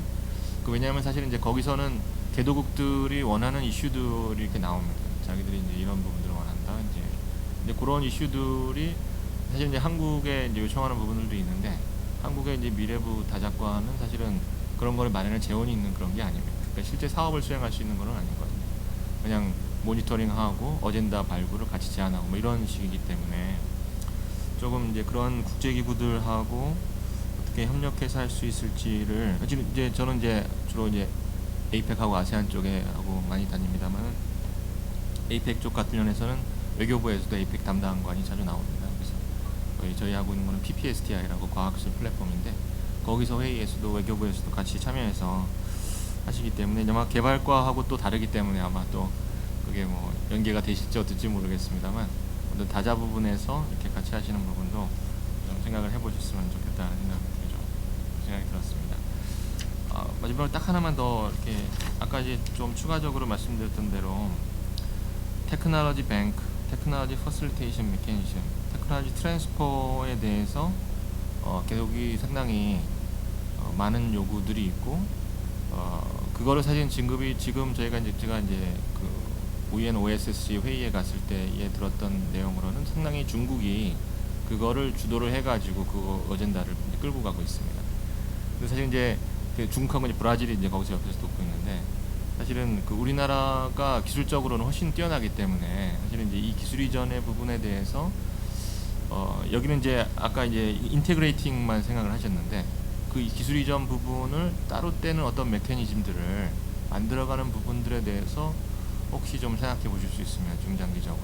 왜냐하면 사실 이제 거기서는 개도국들이 원하는 이슈들이 이렇게 나옵니다. 자기들이 이제 이런 부분들을 원한다. 이제 그런 이슈들이 사실 이제 한국에 이제 요청하는 부분들도 있는데, 한국의 이제 미래부 다작과는 사실은 그런 거를 마련할 재원이 있는 그런 게 아닙니다. 그러니까 실제 사업을 수행할 수 있는 건 아니거든요. 그냥 모니터링하고 어젠다 발굴을 같이 제안하고 뭐 이런 식이기 때문에 조금 이제 그런 국제기구들하고 어떻게 협력해서 할 수 있을지를, 지금 이제 저는 이제 주로 이제 에이펙하고 아세안 쪽에 하고 많이 다닙니다만, 에이펙 쪽 같은 면에서는 외교부에서도 에이펙 담당관이 자주 나옵니다. 그래서 거의 저희 하고 있는 거는 PPSTI라고 과학기술 플랫폼인데, 거기서 회의에서도 외교부에서도 같이 참여해서 하시기 때문에 아마 개발과하고 또 다르기 때문에 아마 또 그게 뭐 연계가 되실지 어떨지 모르겠습니다만, 어떤 다자 부분에서 이렇게 같이 하시는 부분도 좀 생각을 해보셨으면 좋겠다는 생각이 들었습니다. 마지막으로 딱 하나만 더 이렇게 아까 이제 좀 추가적으로 말씀드렸던 대로 테크놀로지 뱅크, 테크놀로지 퍼실리테이션 메커니즘, 테크놀로지 트랜스퍼에 대해서 계속이 상당히 많은 요구들이 있고, 그거를 사실 지금 제가 이제 그 UN OSCE 회의에 갔을 때에 들었던 내용으로는 상당히 중국이 그거를 주도를 해가지고 그 어젠다를 끌고 가고 있습니다. 근데 사실 이제 중국하고 이제 브라질이 이제 거기서 옆에서 돕고 있는데, 사실은 그 우리나라가 기술적으로는 훨씬 뛰어나기 때문에 사실은 이제 이 기술 이전의 부분에 대해서 여기는 이제 아까 이제 인테그레이팅만 생각을 하셨는데, 그 기술 이전 부분을 따로 떼는 어떤 메커니즘들을 만들어가는 부분들에 대해서 혹시 좀 생각해 보실 수 있으면 중장기적으로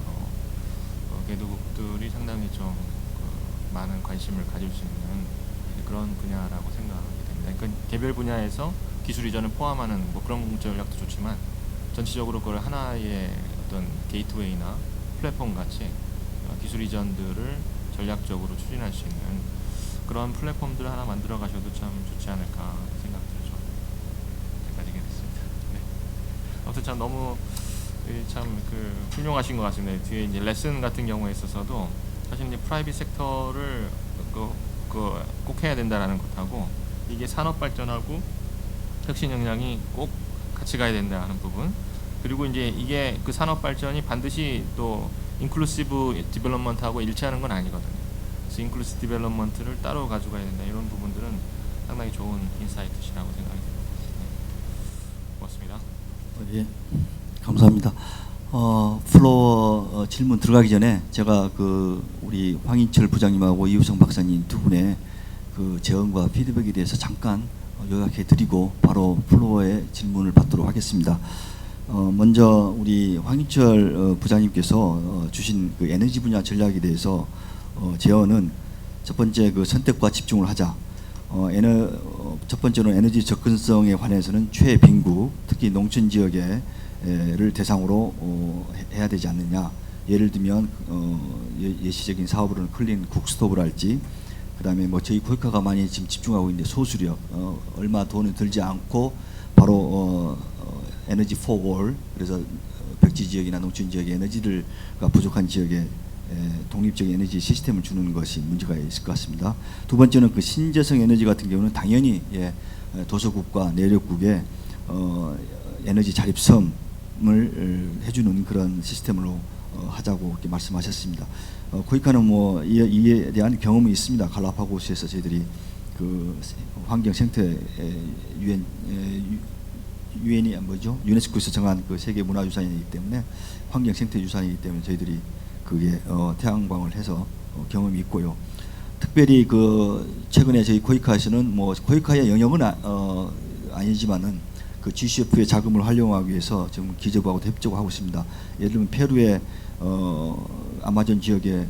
개도국들이 상당히 좀 많은 관심을 가질 수 있는 그런 분야라고 생각하게 됩니다. 그러니까 개별 분야에서 기술 이전을 포함하는 뭐 그런 전략도 좋지만, 전체적으로 그걸 하나의 어떤 게이트웨이나 플랫폼 같이 기술 이전들을 전략적으로 추진할 수 있는 그런 플랫폼들을 하나 만들어 가셔도 참 좋지 않을까 생각 들죠. 여기까지 하겠습니다. 네. 아무튼 참 너무 참 훌륭하신 것 같습니다. 뒤에 이제 레슨 같은 경우에 있어서도 사실 이제 프라이빗 섹터를 꼭 해야 된다라는 것하고, 이게 산업 발전하고 혁신 역량이 꼭 같이 가야 된다는 부분, 그리고 이제 이게 그 산업 발전이 반드시 또 인클루시브 디벨롭먼트하고 일치하는 건 아니거든요. 그래서 인클루시브 디벨롭먼트를 따로 가져가야 된다, 이런 부분들은 상당히 좋은 인사이트시라고 생각이 듭니다. 네. 고맙습니다. 예, 감사합니다. 플로어 질문 들어가기 전에 제가 우리 황인철 부장님하고 이우성 박사님 두 분의 그 제언과 피드백에 대해서 잠깐 요약해 드리고 바로 플로어의 질문을 받도록 하겠습니다. 먼저 우리 황인철 부장님께서 주신 그 에너지 분야 전략에 대해서 제언은 첫 번째 선택과 집중을 하자. 첫 번째로 에너지 접근성에 관해서는 최빈국, 특히 농촌 지역을 대상으로 해야 되지 않느냐. 예를 들면 예시적인 사업으로는 클린 국스톱을할지, 그다음에 뭐 저희 코이카가 많이 지금 집중하고 있는데 소수력, 얼마 돈이 들지 않고 바로 에너지 포월, 그래서 벽지 지역이나 농촌 지역의 에너지가 부족한 지역에 독립적인 에너지 시스템을 주는 것이 문제가 있을 것 같습니다. 두 번째는 신재생 에너지 같은 경우는 당연히 도서국과 내력국에 에너지 자립섬을 해주는 그런 시스템으로 하자고 이렇게 말씀하셨습니다. 코이카는 뭐 이에 대한 경험이 있습니다. 갈라파고스에서 저희들이 그 환경 생태 유엔이 뭐죠? 유네스코에서 정한 그 세계 문화유산이기 때문에 환경 생태 유산이기 때문에 저희들이 그게 태양광을 해서 경험이 있고요. 특별히 최근에 저희 코이카에서는 뭐 코이카의 영역은 아니지만은 그 GCF의 자금을 활용하기 위해서 지금 기재부하고 협조하고 있습니다. 예를 들면 페루의 아마존 지역의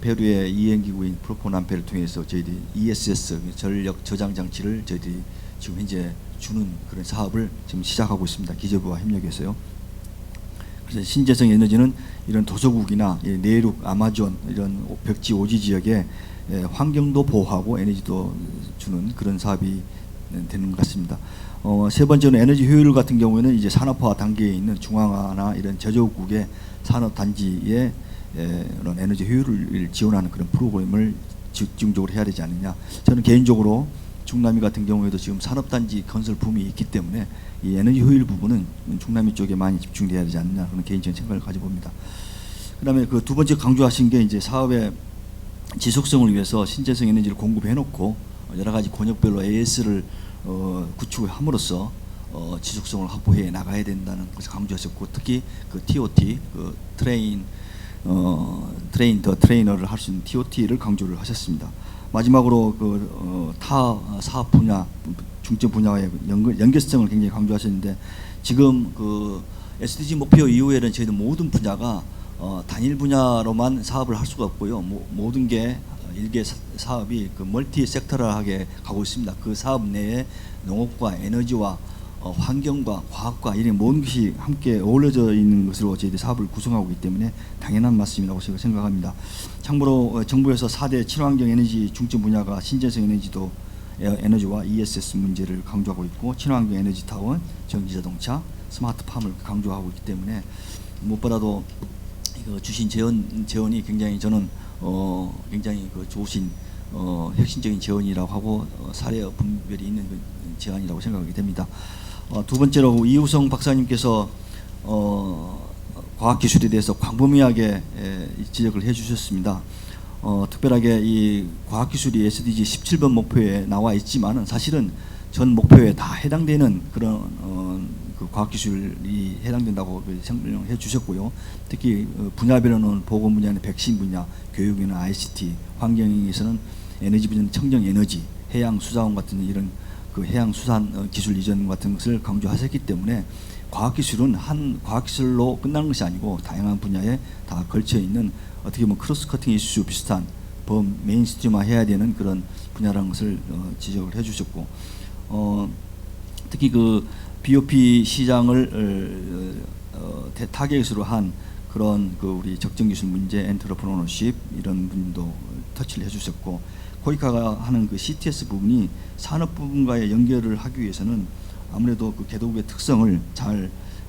페루의 이행기구인 프로포남페를 통해서 저희들이 ESS 전력 저장 장치를 저희들이 지금 현재 주는 그런 사업을 지금 시작하고 있습니다. 기재부와 협력해서요. 그래서 신재생 에너지는 이런 도서국이나 내륙 아마존 이런 벽지 오지 지역에 환경도 보호하고 에너지도 주는 그런 사업이 되는 것 같습니다. 세 번째는 에너지 효율 같은 경우에는 이제 산업화 단계에 있는 중앙화나 이런 제조국의 산업 단지의 그런 에너지 효율을 지원하는 그런 프로그램을 집중적으로 해야 되지 않느냐. 저는 개인적으로 중남미 같은 경우에도 지금 산업단지 건설 붐이 있기 때문에 이 에너지 효율 부분은 중남미 쪽에 많이 집중돼야 되지 않느냐 그런 개인적인 생각을 가져봅니다. 그다음에 그 두 번째 강조하신 게 이제 사업의 지속성을 위해서 신재생 에너지를 공급해놓고 여러 가지 권역별로 AS를 구축함으로써 지속성을 확보해 나가야 된다는 것을 강조하셨고, 특히 그 TOT, 그 트레인 더 트레이너를 할 수 있는 TOT를 강조를 하셨습니다. 마지막으로 타 사업 분야, 중점 분야와의 연계성을 굉장히 강조하셨는데, 지금 그 SDG 목표 이후에는 저희들 모든 분야가 단일 분야로만 사업을 할 수가 없고요. 모든 게 일개 사업이 그 멀티 섹터럴하게 가고 있습니다. 그 사업 내에 농업과 에너지와 환경과 과학과 이런 모든 것이 함께 어우러져 있는 것으로 저희들이 사업을 구성하고 있기 때문에 당연한 말씀이라고 제가 생각합니다. 참고로 정부에서 4대 친환경 에너지 중점 분야가 신재생 에너지와 ESS 문제를 강조하고 있고, 친환경 에너지 타운, 전기자동차, 스마트팜을 강조하고 있기 때문에 무엇보다도 주신 재원이 굉장히 저는 굉장히 그 좋으신 혁신적인 재원이라고 하고 사례 분별이 있는 그 제안이라고 생각하게 됩니다. 두 번째로 이우성 박사님께서 과학기술에 대해서 광범위하게 지적을 해주셨습니다. 특별하게 이 과학기술이 SDG 17번 목표에 나와 있지만은 사실은 전 목표에 다 해당되는 그런 그 과학기술이 해당된다고 설명해 주셨고요. 특히 분야별로는 보건 분야는 백신 분야, 교육이나 ICT, 환경에서는 에너지 분야는 청정 에너지, 해양 수자원 같은 이런 그 해양 수산 기술 이전 같은 것을 강조하셨기 때문에 과학기술은 한 과학기술로 끝나는 것이 아니고 다양한 분야에 다 걸쳐 있는 어떻게 보면 크로스 커팅 이슈 비슷한 메인스트림화 해야 되는 그런 분야라는 것을 지적을 해주셨고, 특히 그 BOP 시장을 타겟으로 한 그런 그 우리 적정기술 문제, 엔터프로너십 이런 부분도 터치를 해주셨고, 코이카가 하는 그 CTS 부분이 산업 부분과의 연결을 하기 위해서는 아무래도 그 개도국의 특성을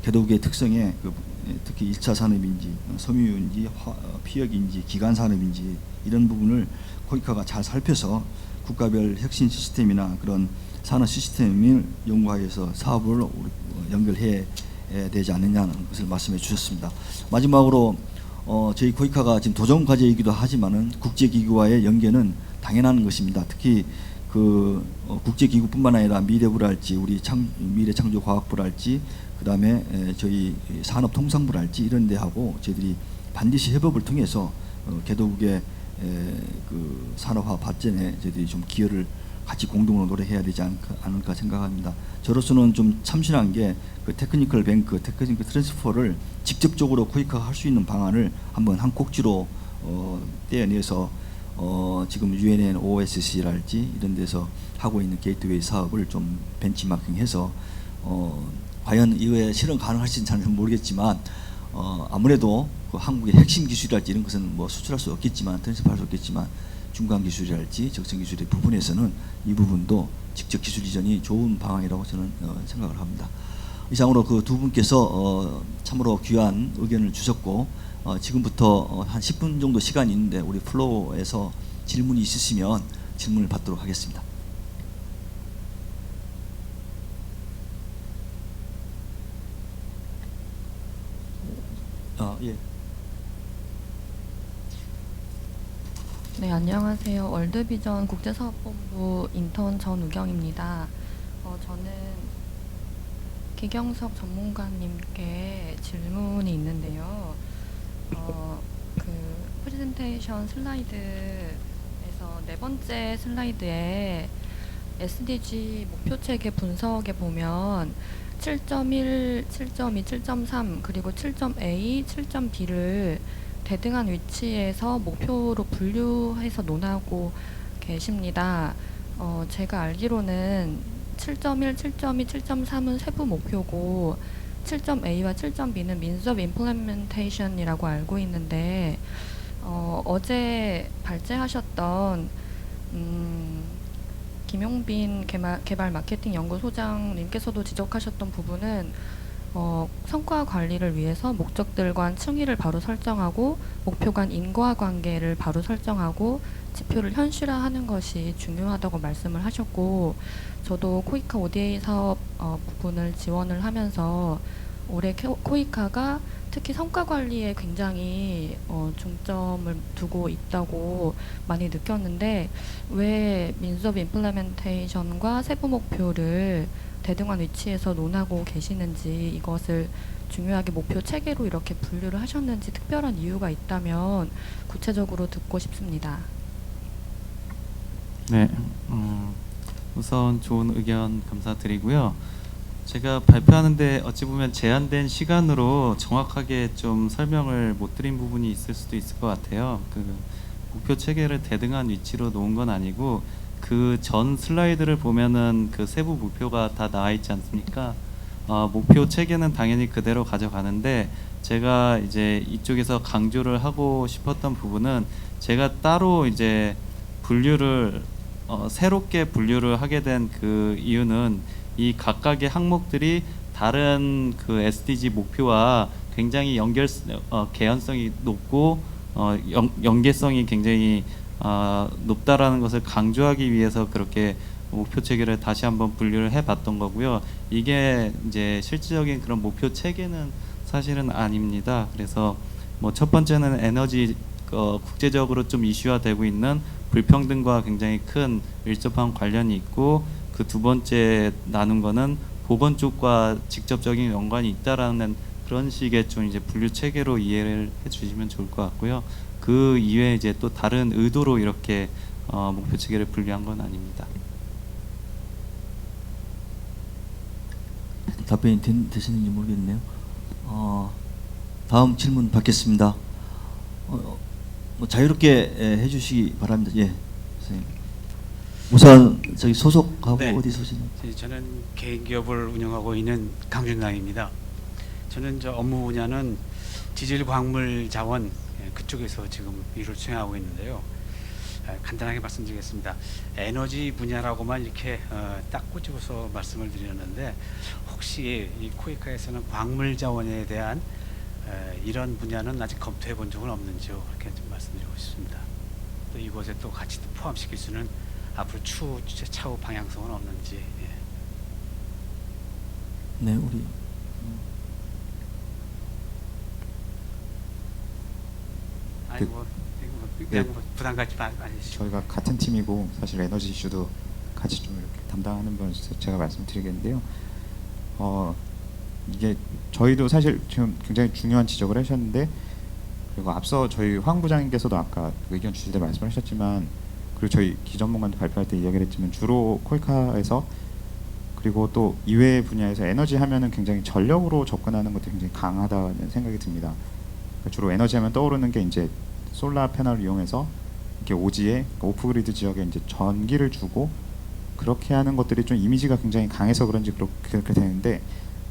개도국의 특성에 특히 1차 산업인지 섬유인지 피혁인지 기간 산업인지 이런 부분을 코이카가 잘 살펴서 국가별 혁신 시스템이나 그런 산업 시스템을 연구하여서 사업을 연결해야 되지 않느냐는 것을 말씀해 주셨습니다. 마지막으로 저희 코이카가 지금 도전 과제이기도 하지만은 국제기구와의 연계는 당연한 것입니다. 특히 그 국제기구뿐만 아니라 미래부랄지 우리 미래창조과학부랄지 그다음에 저희 산업통상부랄지 이런 데하고 저희들이 반드시 협업을 통해서 개도국의 그 산업화 발전에 저희들이 좀 기여를 같이 공동으로 노력해야 되지 않을까 생각합니다. 저로서는 좀 참신한 게 그 테크니컬 뱅크, 테크니컬 트랜스퍼를 직접적으로 코이카가 할 수 있는 방안을 한번 한 꼭지로 떼어내서 지금 UNN OSC랄지 이런 데서 하고 있는 게이트웨이 사업을 좀 벤치마킹해서 과연 이거에 실현 가능할지는 잘 모르겠지만 아무래도 그 한국의 핵심 기술이랄지 이런 것은 뭐 수출할 수 없겠지만 트랜스퍼할 수 없겠지만 중간 기술이랄지 적성 기술의 부분에서는 이 부분도 직접 기술 이전이 좋은 방향이라고 저는 생각을 합니다. 이상으로 그 두 분께서 참으로 귀한 의견을 주셨고 지금부터 한 10분 정도 시간이 있는데 우리 플로어에서 질문이 있으시면 질문을 받도록 하겠습니다. 예. 네, 안녕하세요. 월드비전 국제사업본부 인턴 전우경입니다. 저는 기경석 전문가님께 질문이 있는데요. 그 프레젠테이션 슬라이드에서 네 번째 슬라이드에 SDG 목표 체계 분석에 보면 7.1, 7.2, 7.3 그리고 7.A, 7.B를 대등한 위치에서 목표로 분류해서 논하고 계십니다. 제가 알기로는 7.1, 7.2, 7.3은 세부 목표고 7.A와 7.B는 Means of Implementation이라고 알고 있는데 어제 발제하셨던 김용빈 개발 마케팅 연구소장님께서도 지적하셨던 부분은 성과 관리를 위해서 목적들 간 층위를 바로 설정하고 목표 간 인과관계를 바로 설정하고 지표를 현실화하는 것이 중요하다고 말씀을 하셨고, 저도 코이카 ODA 사업 부분을 지원을 하면서 올해 코이카가 특히 성과 관리에 굉장히 중점을 두고 있다고 많이 느꼈는데, 왜 민스 오브 임플레멘테이션과 세부 목표를 대등한 위치에서 논하고 계시는지, 이것을 중요하게 목표 체계로 이렇게 분류를 하셨는지 특별한 이유가 있다면 구체적으로 듣고 싶습니다. 네, 우선 좋은 의견 감사드리고요. 제가 발표하는데 어찌 보면 제한된 시간으로 정확하게 좀 설명을 못 드린 부분이 있을 수도 있을 것 같아요. 그 목표 체계를 대등한 위치로 놓은 건 아니고, 그 전 슬라이드를 보면은 그 세부 목표가 다 나와 있지 않습니까? 목표 체계는 당연히 그대로 가져가는데, 제가 이제 이쪽에서 강조를 하고 싶었던 부분은, 제가 따로 이제 분류를 새롭게 분류를 하게 된 그 이유는, 이 각각의 항목들이 다른 그 SDG 목표와 굉장히 개연성이 높고 연계성이 굉장히 높다라는 것을 강조하기 위해서 그렇게 목표 체계를 다시 한번 분류를 해봤던 거고요. 이게 이제 실질적인 그런 목표 체계는 사실은 아닙니다. 그래서 뭐 첫 번째는 에너지 국제적으로 좀 이슈화되고 있는 불평등과 굉장히 큰 밀접한 관련이 있고, 그 두 번째 나눈 거는 보건 쪽과 직접적인 연관이 있다라는 그런 식의 좀 이제 분류 체계로 이해를 해주시면 좋을 것 같고요. 그 이외에 이제 또 다른 의도로 이렇게 목표 체계를 분류한 건 아닙니다. 답변이 되시는지 모르겠네요. 다음 질문 받겠습니다. 뭐 자유롭게 해주시기 바랍니다. 예, 선생님. 우선 저기 소속하고 네. 어디 소속인지. 저는 개인 기업을 운영하고 있는 강준남입니다. 저는 저 업무 분야는 지질 광물 자원 그쪽에서 지금 일을 수행하고 있는데요. 간단하게 말씀드리겠습니다. 에너지 분야라고만 이렇게 딱 꼬집어서 말씀을 드렸는데, 혹시 이 코이카에서는 광물 자원에 대한 이런 분야는 아직 검토해 본 적은 없는지요? 그렇게 좀 말씀드리고 싶습니다. 또 이곳에 또 같이 포함시킬 수는 앞으로 차후 방향성은 없는지. 예. 네, 우리 아니 뭐 그냥 뭐 부담 갖지 마시죠. 저희가 같은 팀이고 사실 에너지 이슈도 같이 좀 이렇게 담당하는 분에서 제가 말씀드리겠는데요. 이게 저희도 사실 지금 굉장히 중요한 지적을 하셨는데, 그리고 앞서 저희 황 부장님께서도 아까 의견 주실 때 말씀하셨지만, 그리고 저희 기전문관도 발표할 때 이야기를 했지만, 주로 코이카에서 그리고 또 이외의 분야에서 에너지 하면은 굉장히 전력으로 접근하는 것도 굉장히 강하다는 생각이 듭니다. 그러니까 주로 에너지 하면 떠오르는 게 이제 솔라 패널을 이용해서 이렇게 오지에, 그러니까 오프그리드 지역에 이제 전기를 주고 그렇게 하는 것들이 좀 이미지가 굉장히 강해서 그런지 그렇게 되는데,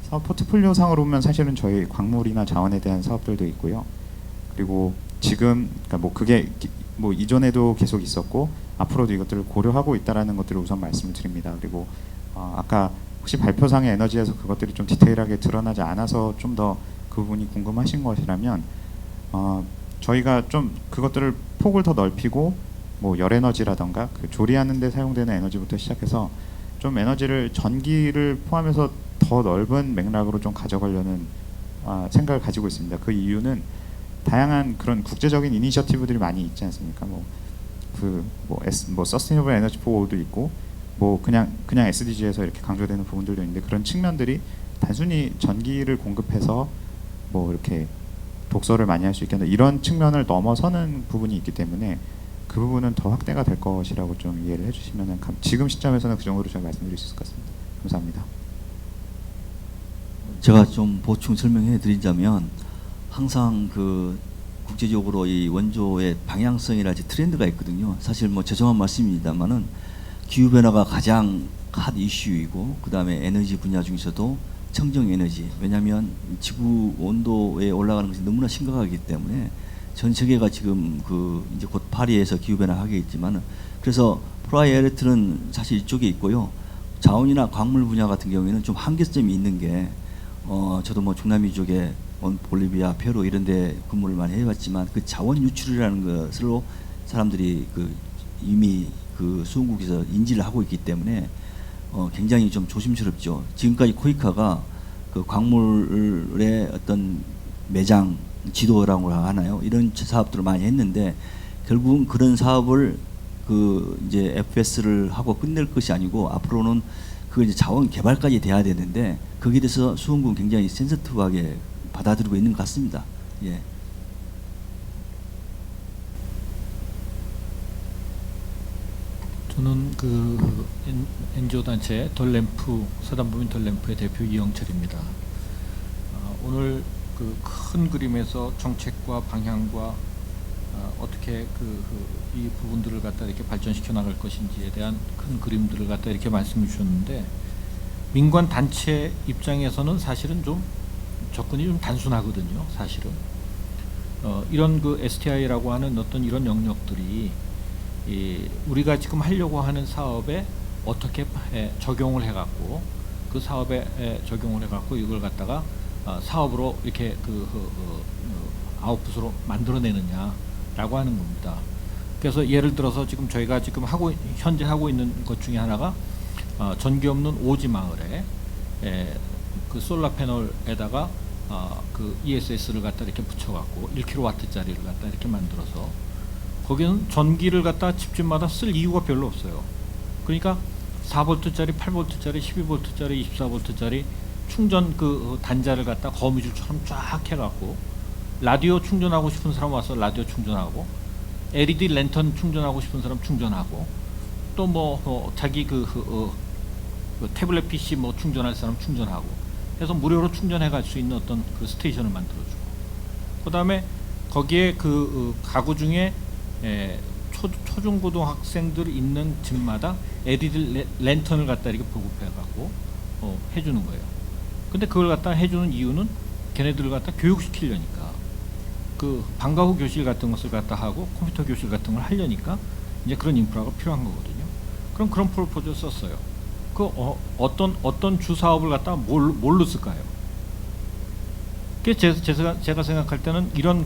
사업 포트폴리오 상으로 보면 사실은 저희 광물이나 자원에 대한 사업들도 있고요. 그리고 지금 그러니까 뭐 그게 뭐 이전에도 계속 있었고 앞으로도 이것들을 고려하고 있다라는 것들을 우선 말씀을 드립니다. 그리고 아까 혹시 발표상의 에너지에서 그것들이 좀 디테일하게 드러나지 않아서 좀 더 그 부분이 궁금하신 것이라면, 저희가 좀 그것들을 폭을 더 넓히고 뭐 열에너지라던가 그 조리하는 데 사용되는 에너지부터 시작해서 좀 에너지를 전기를 포함해서 더 넓은 맥락으로 좀 가져가려는 생각을 가지고 있습니다. 그 이유는 다양한 그런 국제적인 이니셔티브들이 많이 있지 않습니까? 뭐 서스테이너블 에너지 포도 있고, 뭐 그냥 SDG에서 이렇게 강조되는 부분들도 있는데, 그런 측면들이 단순히 전기를 공급해서 뭐 이렇게 독서를 많이 할 수 있게 한다, 이런 측면을 넘어서는 부분이 있기 때문에 그 부분은 더 확대가 될 것이라고 좀 이해를 해주시면, 지금 시점에서는 그 정도로 제가 말씀드릴 수 있을 것 같습니다. 감사합니다. 제가 좀 보충 설명해 드리자면, 항상 그 국제적으로 이 원조의 방향성이랄지 트렌드가 있거든요. 사실 뭐 죄송한 말씀입니다만은 기후 변화가 가장 핫 이슈이고, 그 다음에 에너지 분야 중에서도 청정 에너지. 왜냐하면 지구 온도에 올라가는 것이 너무나 심각하기 때문에 전 세계가 지금 그 이제 곧 파리에서 기후 변화 하겠지만은, 그래서 프라이어리티는 사실 이쪽에 있고요. 자원이나 광물 분야 같은 경우에는 좀 한계점이 있는 게 저도 뭐 중남미 쪽에 볼리비아, 페루 이런 데 근무를 많이 해봤지만 그 자원 유출이라는 것으로 사람들이 이미 그 수원국에서 인지를 하고 있기 때문에 굉장히 좀 조심스럽죠. 지금까지 코이카가 그 광물의 어떤 매장 지도라고 하나요? 이런 사업들을 많이 했는데 결국은 그런 사업을 이제 FS를 하고 끝낼 것이 아니고 앞으로는 그 이제 자원 개발까지 돼야 되는데 거기에 대해서 수원군 굉장히 센서티브하게 받아들이고 있는 것 같습니다. 예. 저는 그 NGO 단체 덜램프 서단법인 덜램프의 대표 이영철입니다. 오늘 그 큰 그림에서 정책과 방향과 어떻게 이 부분들을 갖다 이렇게 발전시켜 나갈 것인지에 대한 큰 그림들을 갖다 이렇게 말씀해 주셨는데 민관 단체 입장에서는 사실은 좀 접근이 좀 단순하거든요. 사실은 이런 그 STI라고 하는 어떤 이런 영역들이 우리가 지금 하려고 하는 사업에 어떻게 적용을 해갖고 그 사업에 적용을 해갖고 이걸 갖다가 사업으로 이렇게 아웃풋으로 만들어내느냐라고 하는 겁니다. 그래서 예를 들어서 지금 저희가 지금 현재 하고 있는 것 중에 하나가 전기 없는 오지 마을에 그 솔라 패널에다가 그 ESS를 갖다 이렇게 붙여갖고 1kW짜리를 갖다 이렇게 만들어서 거기는 전기를 갖다 집집마다 쓸 이유가 별로 없어요. 그러니까 4V짜리, 8V짜리, 12V짜리, 24V짜리 충전 그 단자를 갖다 거미줄처럼 쫙 해갖고 라디오 충전하고 싶은 사람 와서 라디오 충전하고 LED 랜턴 충전하고 싶은 사람 충전하고 또 뭐 자기 그 태블릿 PC 뭐 충전할 사람 충전하고 해서 무료로 충전해 갈 수 있는 어떤 그 스테이션을 만들어주고 그 다음에 거기에 그 가구 중에 초중고등학생들 있는 집마다 LED 랜턴을 갖다 이렇게 보급해 갖고 해주는 거예요. 근데 그걸 갖다 해주는 이유는 걔네들을 갖다 교육시키려니까 그 방과 후 교실 같은 것을 갖다 하고 컴퓨터 교실 같은 걸 하려니까 이제 그런 인프라가 필요한 거거든요. 그럼 그런 프로포즈를 썼어요. 어떤 주 사업을 갖다 뭘로 쓸까요? 그래서 제가 생각할 때는 이런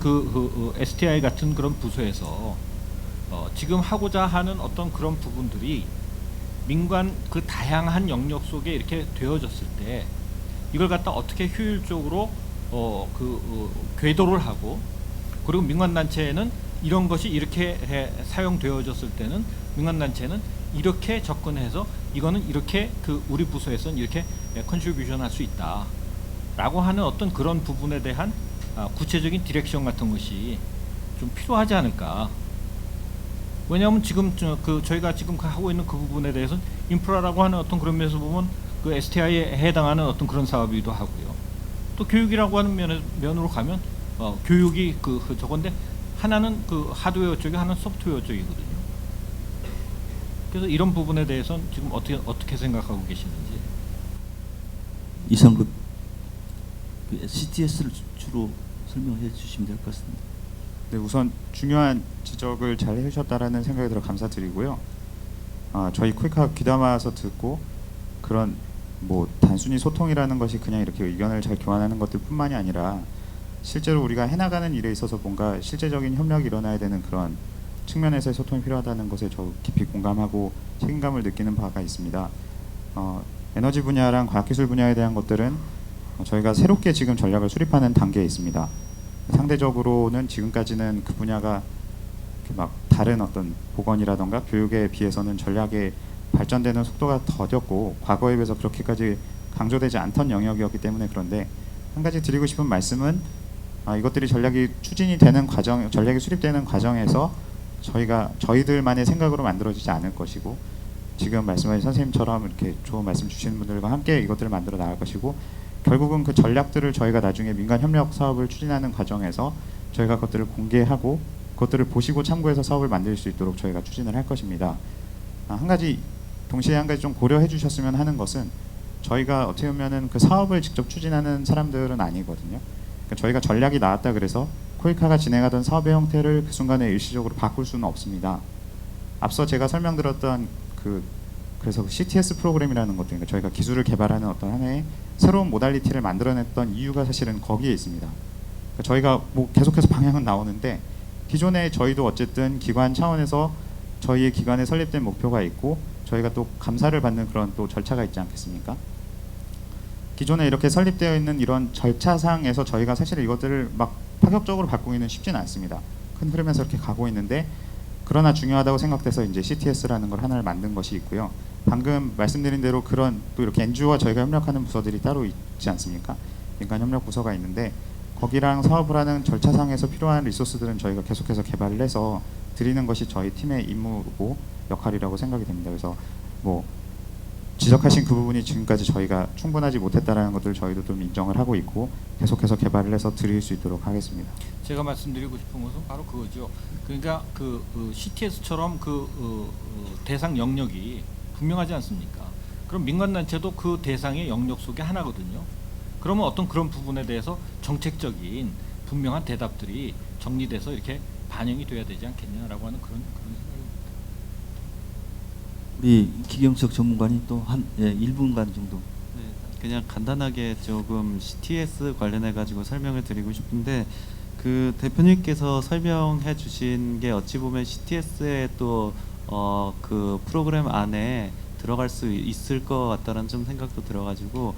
STI 같은 그런 부서에서 지금 하고자 하는 어떤 그런 부분들이 민관 그 다양한 영역 속에 이렇게 되어졌을 때 이걸 갖다 어떻게 효율적으로 궤도를 하고 그리고 민관단체에는 이런 것이 이렇게 사용되어졌을 때는 민관단체는 이렇게 접근해서 이거는 이렇게 우리 부서에서는 이렇게 컨트리뷰션 할 수 있다 라고 하는 어떤 그런 부분에 대한 구체적인 디렉션 같은 것이 좀 필요하지 않을까. 왜냐하면 지금 저희가 지금 하고 있는 그 부분에 대해서는 인프라라고 하는 어떤 그런 면에서 보면 그 STI에 해당하는 어떤 그런 사업이기도 하고요. 또 교육이라고 하는 면으로 가면 교육이 저건데 하나는 그 하드웨어 쪽이 하나는 소프트웨어 쪽이거든요. 그래서 이런 부분에 대해서는 지금 어떻게 생각하고 계시는지. 이상급 CTS를 주로 설명해 주시면 될 것 같습니다. 네, 우선 중요한 지적을 잘 해주셨다라는 생각이 들어 감사드리고요. 저희 코이카 귀담아서 듣고 그런 뭐 단순히 소통이라는 것이 그냥 이렇게 의견을 잘 교환하는 것들뿐만이 아니라 실제로 우리가 해나가는 일에 있어서 뭔가 실제적인 협력이 일어나야 되는 그런 측면에서의 소통이 필요하다는 것에 저 깊이 공감하고 책임감을 느끼는 바가 있습니다. 에너지 분야랑 과학기술 분야에 대한 것들은 저희가 새롭게 지금 전략을 수립하는 단계에 있습니다. 상대적으로는 지금까지는 그 분야가 막 다른 어떤 보건이라던가 교육에 비해서는 전략의 발전되는 속도가 더뎠고 과거에 비해서 그렇게까지 강조되지 않던 영역이었기 때문에 그런데 한 가지 드리고 싶은 말씀은 이것들이 전략이 추진이 되는 과정, 전략이 수립되는 과정에서 저희들만의 생각으로 만들어지지 않을 것이고 지금 말씀하신 선생님처럼 이렇게 좋은 말씀 주시는 분들과 함께 이것들을 만들어 나갈 것이고 결국은 그 전략들을 저희가 나중에 민간 협력 사업을 추진하는 과정에서 저희가 그것들을 공개하고 그것들을 보시고 참고해서 사업을 만들 수 있도록 저희가 추진을 할 것입니다. 한 가지 동시에 한 가지 좀 고려해 주셨으면 하는 것은 저희가 어떻게 보면은 그 사업을 직접 추진하는 사람들은 아니거든요. 그러니까 저희가 전략이 나왔다 그래서 코이카가 진행하던 사업의 형태를 그 순간에 일시적으로 바꿀 수는 없습니다. 앞서 제가 설명드렸던 그래서 그 CTS 프로그램이라는 것도 그러니까 저희가 기술을 개발하는 어떤 하나의 새로운 모달리티를 만들어냈던 이유가 사실은 거기에 있습니다. 그러니까 저희가 뭐 계속해서 방향은 나오는데 기존에 저희도 어쨌든 기관 차원에서 저희의 기관에 설립된 목표가 있고 저희가 또 감사를 받는 그런 또 절차가 있지 않겠습니까? 기존에 이렇게 설립되어 있는 이런 절차상에서 저희가 사실 이것들을 막 파격적으로 바꾸기는 쉽지는 않습니다. 큰 흐름에서 이렇게 가고 있는데 그러나 중요하다고 생각돼서 이제 CTS라는 걸 하나를 만든 것이 있고요. 방금 말씀드린 대로 그런 또 이렇게 NGO와 저희가 협력하는 부서들이 따로 있지 않습니까? 민간 협력 부서가 있는데 거기랑 사업을 하는 절차상에서 필요한 리소스들은 저희가 계속해서 개발을 해서 드리는 것이 저희 팀의 임무고 역할이라고 생각이 됩니다. 그래서 뭐 지적하신 그 부분이 지금까지 저희가 충분하지 못했다라는 것들을 저희도 좀 인정을 하고 있고 계속해서 개발을 해서 드릴 수 있도록 하겠습니다. 제가 말씀드리고 싶은 것은 바로 그거죠. 그러니까 CTS처럼 대상 영역이 분명하지 않습니까? 그럼 민간단체도 그 대상의 영역 속에 하나거든요. 그러면 어떤 그런 부분에 대해서 정책적인 분명한 대답들이 정리돼서 이렇게 반영이 돼야 되지 않겠냐라고 하는 그런 생각입니다. 우리 기경석 전문관이 또 한 1분간 정도. 네, 그냥 간단하게 조금 CTS 관련해 가지고 설명을 드리고 싶은데 그 대표님께서 설명해 주신 게 어찌 보면 CTS의 또 그 프로그램 안에 들어갈 수 있을 것 같다는 좀 생각도 들어가지고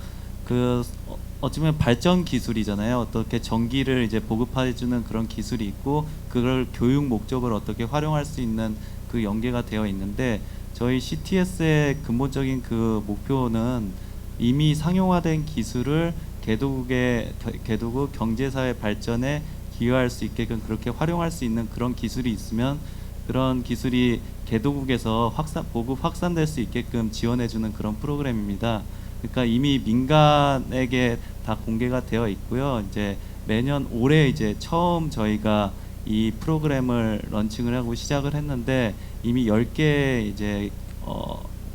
어찌 보면 발전 기술이잖아요. 어떻게 전기를 이제 보급해 주는 그런 기술이 있고 그걸 교육 목적으로 어떻게 활용할 수 있는 그 연계가 되어 있는데 저희 CTS의 근본적인 그 목표는 이미 상용화된 기술을 개도국 경제사회 발전에 기여할 수 있게끔 그렇게 활용할 수 있는 그런 기술이 있으면 그런 기술이 개도국에서 보급 확산될 수 있게끔 지원해주는 그런 프로그램입니다. 그러니까 이미 민간에게 다 공개가 되어 있고요. 이제 매년 올해 이제 처음 저희가 이 프로그램을 런칭을 하고 시작을 했는데 이미 10개 이제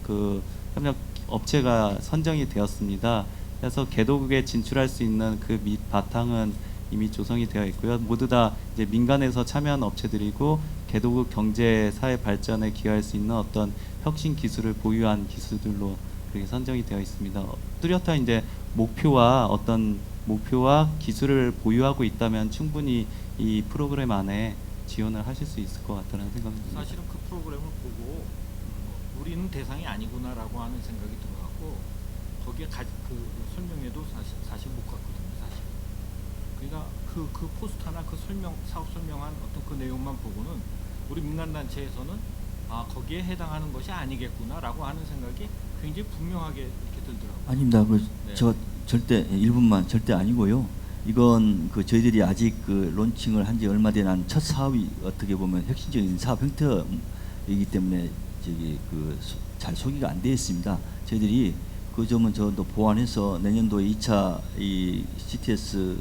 그 협력 업체가 선정이 되었습니다. 그래서 개도국에 진출할 수 있는 그 밑 바탕은 이미 조성이 되어 있고요. 모두 다 이제 민간에서 참여한 업체들이고 개도국 경제 사회 발전에 기여할 수 있는 어떤 혁신 기술을 보유한 기술들로 그렇게 선정이 되어 있습니다. 뚜렷한 이제 목표와 기술을 보유하고 있다면 충분히 이 프로그램 안에 지원을 하실 수 있을 것 같다는 생각이 듭니다. 사실은 그 프로그램을 보고 우리는 대상이 아니구나라고 하는 생각이 들어갖고 거기에 그 설명에도 사실 못 갔거든요. 사실. 그러니까 그 포스터나 그 사업 설명한 어떤 그 내용만 보고는 우리 민간단체에서는 거기에 해당하는 것이 아니겠구나라고 하는 생각이 굉장히 분명하게 이렇게 들더라고요. 아닙니다. 네. 저 절대 1분만 절대 아니고요. 이건 저희들이 아직 론칭을 한 지 얼마 된 한 첫 사업이 어떻게 보면 혁신적인 사업 형태이기 때문에 잘 소개가 안 되어 있습니다. 저희들이 그 점은 저도 보완해서 내년도에 2차 이 CTS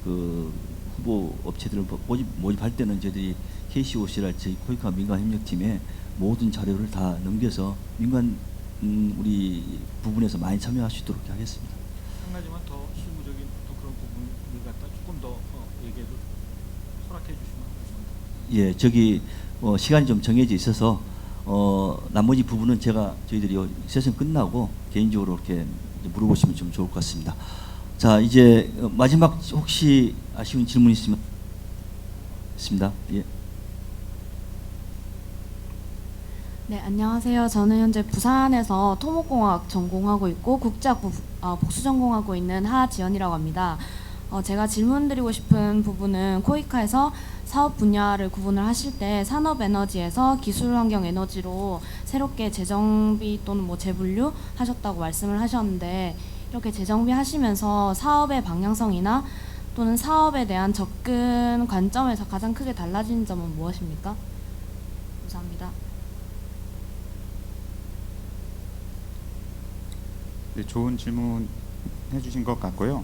후보 업체들을 모집할 때는 저희들이 KCOC랄지 코이카 민간협력팀에 모든 자료를 다 넘겨서 민간 우리 부분에서 많이 참여할 수 있도록 하겠습니다. 한 가지만 더 실무적인 또 그런 부분을 갖다 조금 더 얘기해도 허락해 주시면 감사합니다. 시간이 좀 정해져 있어서 나머지 부분은 저희들이 세션 끝나고 개인적으로 이렇게 물어보시면 좀 좋을 것 같습니다. 자, 이제 마지막 혹시 아쉬운 질문 있으면 있습니다. 예. 네, 안녕하세요. 저는 현재 부산에서 토목공학 전공하고 있고 국제학 복수 전공하고 있는 하지연이라고 합니다. 제가 질문드리고 싶은 부분은 코이카에서 사업 분야를 구분을 하실 때 산업에너지에서 기술환경에너지로 새롭게 재정비 또는 뭐 재분류 하셨다고 말씀을 하셨는데 이렇게 재정비 하시면서 사업의 방향성이나 또는 사업에 대한 접근 관점에서 가장 크게 달라진 점은 무엇입니까? 감사합니다. 네, 좋은 질문 해주신 것 같고요.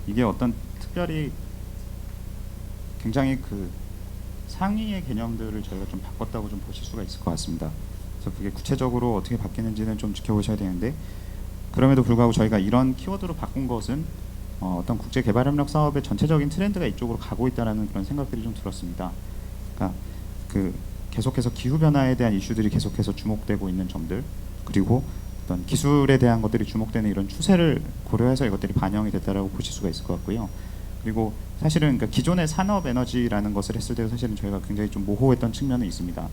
이게 어떤 특별히 굉장히 상위의 개념들을 저희가 좀 바꿨다고 좀 보실 수가 있을 것 같습니다. 그래서 그게 구체적으로 어떻게 바뀌는지는 좀 지켜보셔야 되는데 그럼에도 불구하고 저희가 이런 키워드로 바꾼 것은 어떤 국제 개발 협력 사업의 전체적인 트렌드가 이쪽으로 가고 있다는 그런 생각들이 좀 들었습니다. 그러니까 그 계속해서 기후 변화에 대한 이슈들이 계속해서 주목되고 있는 점들, 그리고 어떤 기술에 대한 것들이 주목되는 이런 추세를 고려해서 이것들이 반영이 됐다라고 보실 수가 있을 것 같고요. 그리고 사실은 그러니까 기존의 산업 에너지라는 것을 했을 때 사실은 저희가 굉장히 좀 모호했던 측면은 있습니다.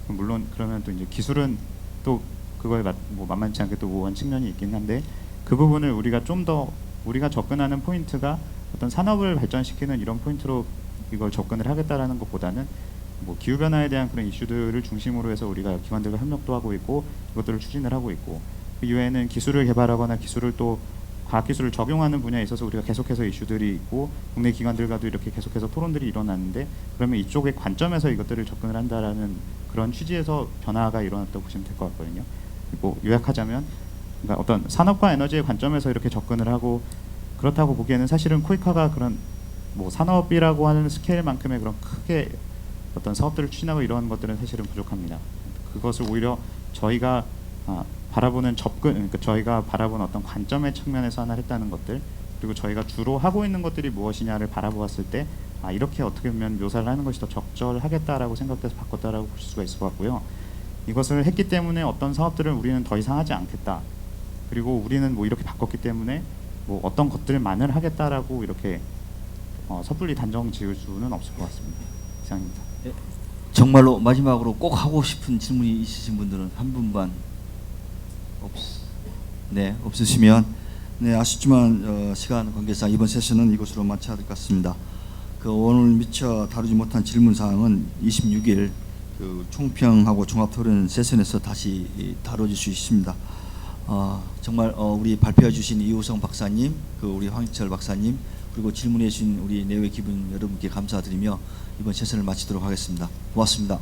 물론 그러면 또 이제 기술은 또 그거에 뭐 만만치 않게 또 모호한 측면이 있긴 한데, 그 부분을 우리가 좀 더 우리가 접근하는 포인트가 어떤 산업을 발전시키는 이런 포인트로 이걸 접근을 하겠다라는 것보다는 뭐 기후 변화에 대한 그런 이슈들을 중심으로 해서 우리가 기관들과 협력도 하고 있고 이것들을 추진을 하고 있고, 그 이외에는 기술을 개발하거나 기술을 또 과학기술을 적용하는 분야에 있어서 우리가 계속해서 이슈들이 있고 국내 기관들과도 이렇게 계속해서 토론들이 일어나는데, 그러면 이쪽의 관점에서 이것들을 접근을 한다라는 그런 취지에서 변화가 일어났다고 보시면 될 것 같거든요. 그리고 요약하자면 그러니까 어떤 산업과 에너지의 관점에서 이렇게 접근을 하고, 그렇다고 보기에는 사실은 코이카가 그런 뭐 산업이라고 하는 스케일만큼의 그런 크게 어떤 사업들을 추진하고 이런 것들은 사실은 부족합니다. 그것을 오히려 저희가 바라보는 접근, 그러니까 저희가 바라보는 어떤 관점의 측면에서 하나 했다는 것들, 그리고 저희가 주로 하고 있는 것들이 무엇이냐를 바라보았을 때 이렇게 어떻게 보면 묘사를 하는 것이 더 적절하겠다라고 생각돼서 바꿨다라고 볼 수가 있을 것 같고요. 이것을 했기 때문에 어떤 사업들을 우리는 더 이상 하지 않겠다, 그리고 우리는 뭐 이렇게 바꿨기 때문에 뭐 어떤 것들만을 하겠다라고 이렇게 섣불리 단정 지을 수는 없을 것 같습니다. 이상입니다. 정말로 마지막으로 꼭 하고 싶은 질문이 있으신 분들은 한 분만 없으시면 아쉽지만 시간 관계상 이번 세션은 이것으로 마쳐야 될 것 같습니다. 오늘 미처 다루지 못한 질문 사항은 26일 총평하고 종합 토론 세션에서 다시 다뤄질 수 있습니다. 정말 우리 발표해 주신 이우성 박사님, 우리 황희철 박사님, 그리고 질문해 주신 우리 내외 기분 여러분께 감사드리며 이번 세션을 마치도록 하겠습니다. 고맙습니다.